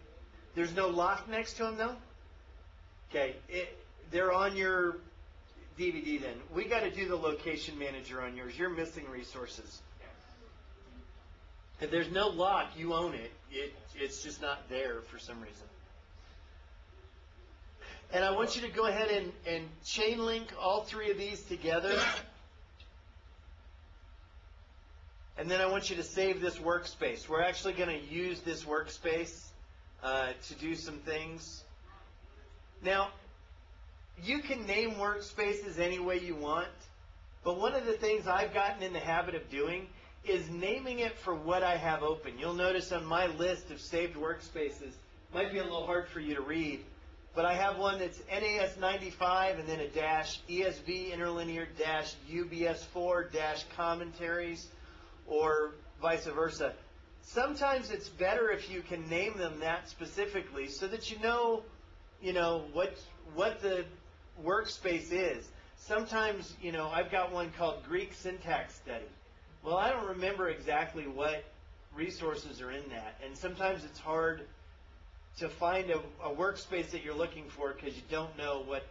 There's no lock next to them though? Okay. They're on your DVD then. We got to do the location manager on yours. You're missing resources. If there's no lock, you own it. It's just not there for some reason. And I want you to go ahead and chain link all 3 of these together. And then I want you to save this workspace. We're actually going to use this workspace to do some things. Now, you can name workspaces any way you want, but one of the things I've gotten in the habit of doing is naming it for what I have open. You'll notice on my list of saved workspaces, might be a little hard for you to read, but I have one that's NAS 95 and then a dash ESV interlinear dash UBS 4 dash commentaries or vice versa. Sometimes it's better if you can name them that specifically so that you know what the workspace is. Sometimes, I've got one called Greek Syntax Study. Well, I don't remember exactly what resources are in that, and sometimes it's hard to find a workspace that you're looking for because you don't know what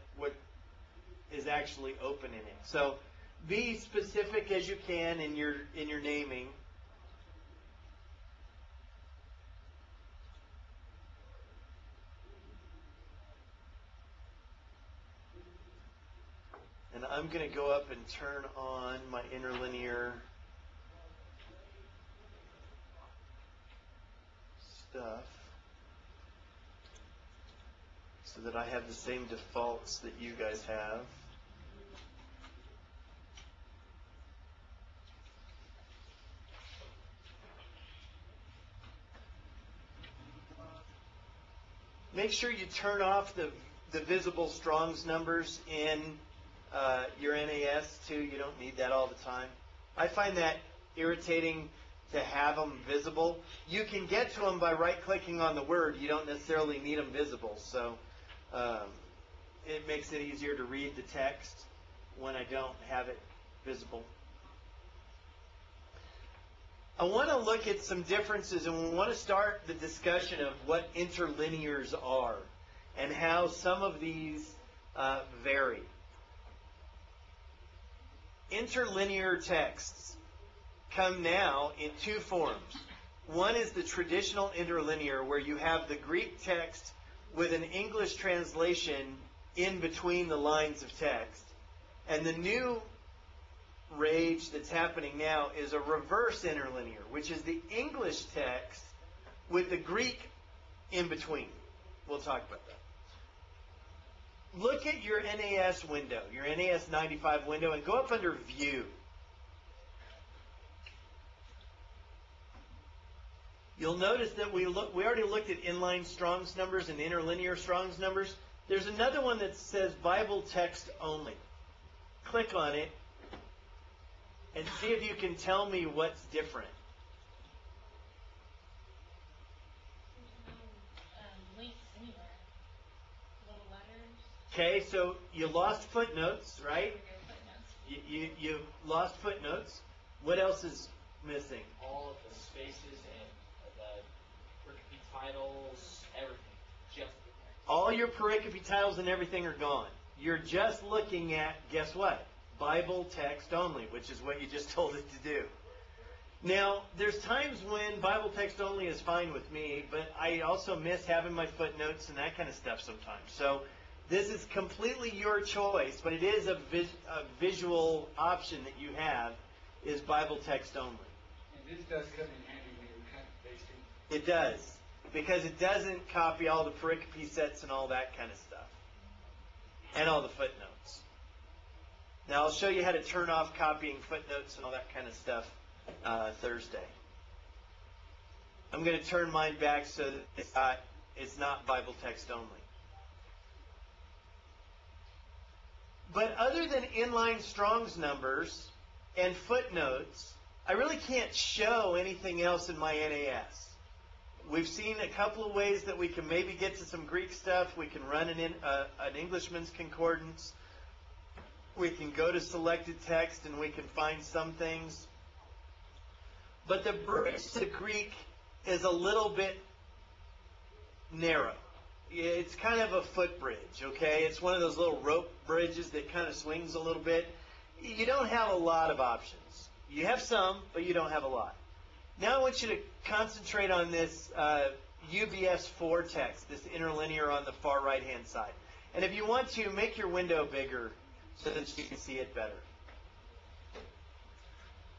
is actually open in it. So be specific as you can in your naming. And I'm going to go up and turn on my interlinear stuff so that I have the same defaults that you guys have. Make sure you turn off the visible Strong's numbers in your NAS too. You don't need that all the time. I find that irritating to have them visible. You can get to them by right-clicking on the word. You don't necessarily need them visible. So it makes it easier to read the text when I don't have it visible. I want to look at some differences, and we want to start the discussion of what interlinears are and how some of these vary. Interlinear texts come now in two forms. One is the traditional interlinear, where you have the Greek text with an English translation in between the lines of text. And the new rage that's happening now is a reverse interlinear, which is the English text with the Greek in between. We'll talk about that. Look at your NAS window, your NAS 95 window, and go up under View. You'll notice that we already looked at inline Strong's numbers and interlinear Strong's numbers. There's another one that says Bible text only. Click on it and see if you can tell me what's different. Links anywhere. Little letters. Okay, so you lost footnotes, right? Footnotes. You lost footnotes. What else is missing? All of the spaces and the pericope titles, everything, just in there. All your pericope titles and everything are gone. You're just looking at, guess what? Bible text only, which is what you just told it to do. Now, there's times when Bible text only is fine with me, but I also miss having my footnotes and that kind of stuff sometimes. So this is completely your choice, but it is a visual option that you have, is Bible text only. And this does come in handy when you're cut and pasting. It does, because it doesn't copy all the pericope sets and all that kind of stuff, and all the footnotes. Now, I'll show you how to turn off copying footnotes and all that kind of stuff Thursday. I'm going to turn mine back so that it's not Bible text only. But other than inline Strong's numbers and footnotes, I really can't show anything else in my NAS. We've seen a couple of ways that we can maybe get to some Greek stuff. We can run an Englishman's concordance. We can go to selected text and we can find some things. But the bridge to Greek is a little bit narrow. It's kind of a footbridge, okay? It's one of those little rope bridges that kind of swings a little bit. You don't have a lot of options. You have some, but you don't have a lot. Now I want you to concentrate on this UBS 4 text, this interlinear on the far right-hand side. And if you want to, make your window bigger so that you can see it better.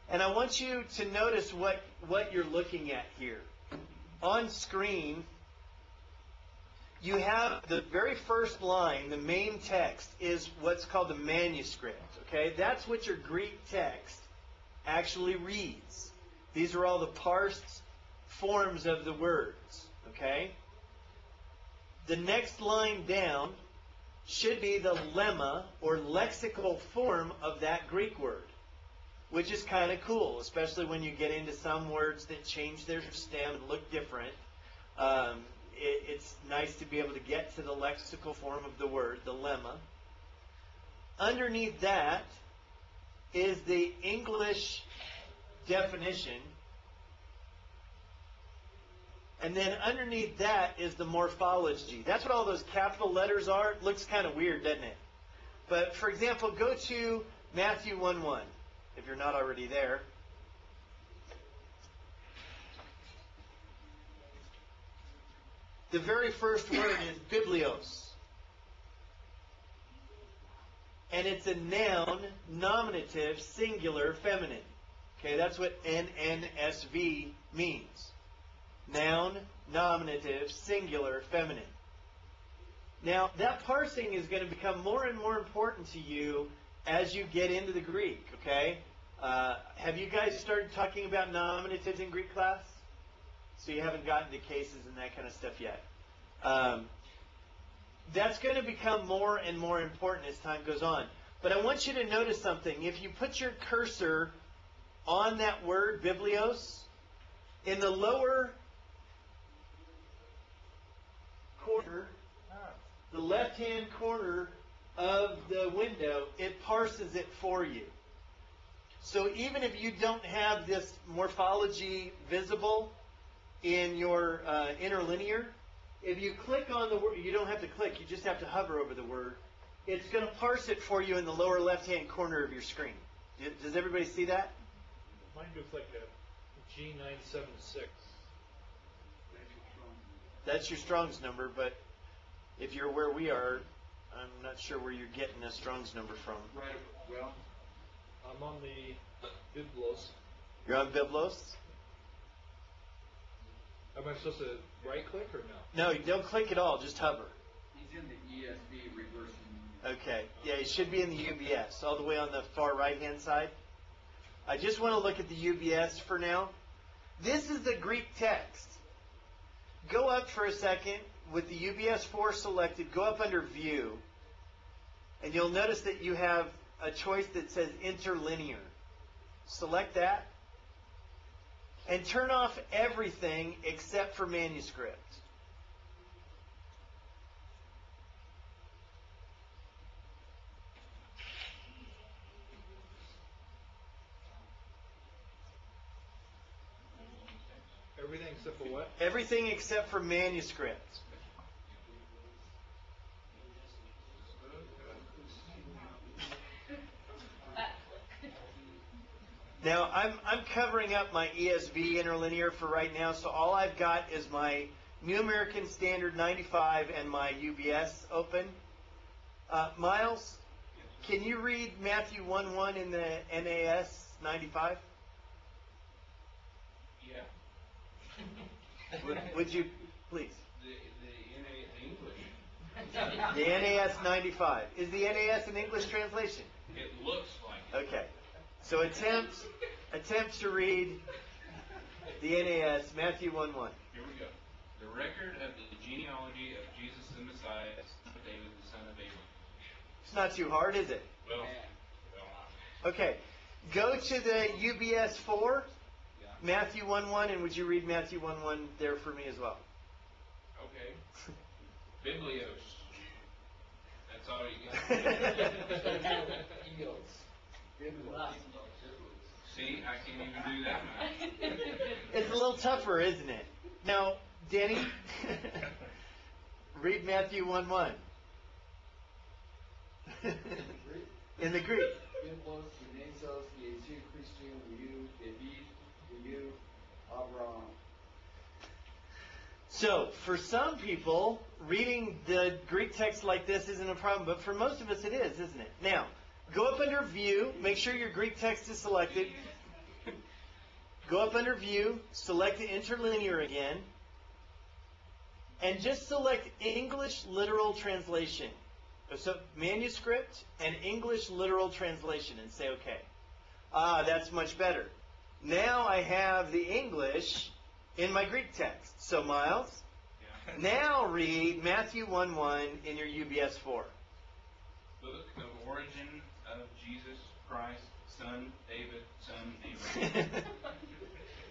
And I want you to notice what you're looking at here. On screen, you have the very first line, the main text, is what's called the manuscript. Okay, that's what your Greek text actually reads. These are all the parsed forms of the words. Okay? The next line down should be the lemma or lexical form of that Greek word, which is kind of cool, especially when you get into some words that change their stem and look different. It's nice to be able to get to the lexical form of the word, the lemma. Underneath that is the English definition. And then underneath that is the morphology. That's what all those capital letters are. It looks kind of weird, doesn't it? But, for example, go to Matthew 1:1, if you're not already there. The very first word is biblios. And it's a noun, nominative, singular, feminine. Okay, that's what NNSV means. Noun, nominative, singular, feminine. Now, that parsing is going to become more and more important to you as you get into the Greek, okay? Have you guys started talking about nominatives in Greek class? So you haven't gotten to cases and that kind of stuff yet. That's going to become more and more important as time goes on. But I want you to notice something. If you put your cursor on that word, biblios, in the lower corner, the left-hand corner of the window, it parses it for you. So even if you don't have this morphology visible in your interlinear, if you click on the word, you don't have to click, you just have to hover over the word. It's going to parse it for you in the lower left-hand corner of your screen. Does everybody see that? Mine looks like a G976. That's your Strong's number, but if you're where we are, I'm not sure where you're getting a Strong's number from. Right, well, I'm on the Biblos. You're on Biblos? Am I supposed to right click or no? No, you don't click at all, just hover. he's in the ESV reversing. Okay. Yeah, it should be in the UBS, all the way on the far right-hand side. I just want to look at the UBS for now. This is the Greek text. Go up for a second with the UBS 4 selected. Go up under View. And you'll notice that you have a choice that says Interlinear. Select that. And turn off everything except for manuscript. Everything except for what? Everything except for manuscript. Now, I'm covering up my ESV interlinear for right now, so all I've got is my New American Standard 95 and my UBS open. Miles, can you read Matthew 1:1 in the NAS 95? Yeah. Would you, please? The English. The NAS 95. Is the NAS an English translation? It looks like it. Okay. So attempt to read the NAS, Matthew 1:1. Here we go. The record of the genealogy of Jesus the Messiah, son of David, the son of Abraham. It's not too hard, is it? Well, Okay. Go to the UBS 4, Matthew 1:1, and would you read Matthew 1:1 there for me as well? okay. Biblios. That's all you got. See, I can't even do that much. It's a little tougher, isn't it? Now, Danny, read Matthew 1:1. In the Greek. So, for some people, reading the Greek text like this isn't a problem, but for most of us it is, isn't it? Now, go up under View, make sure your Greek text is selected. Go up under View, select the interlinear again, and just select English Literal Translation. So, manuscript and English Literal Translation, and say OK. Ah, that's much better. Now I have the English in my Greek text. So, Miles, now read Matthew 1:1 in your UBS 4. Book of origin of Jesus Christ, son David, son Abraham.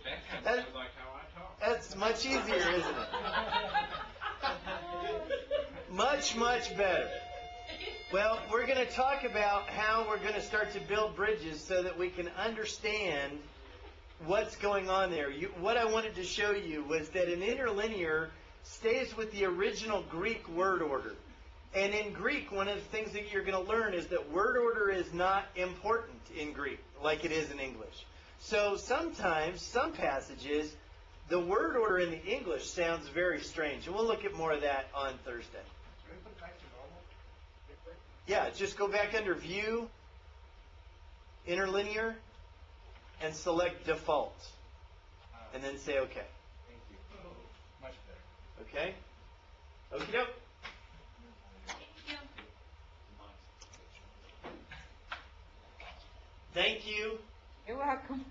That kind of sounds like how I talk. That's much easier, isn't it? Much, much better. Well, we're going to talk about how we're going to start to build bridges so that we can understand what's going on there. What I wanted to show you was that an interlinear stays with the original Greek word order. And in Greek, one of the things that you're going to learn is that word order is not important in Greek like it is in English. So sometimes, some passages, the word order in the English sounds very strange. And we'll look at more of that on Thursday. Can we put it back to normal? Yeah, just go back under View, Interlinear, and select Default. And then say OK. Thank you. Much better. Okay? Okie doke. Thank you. You're welcome.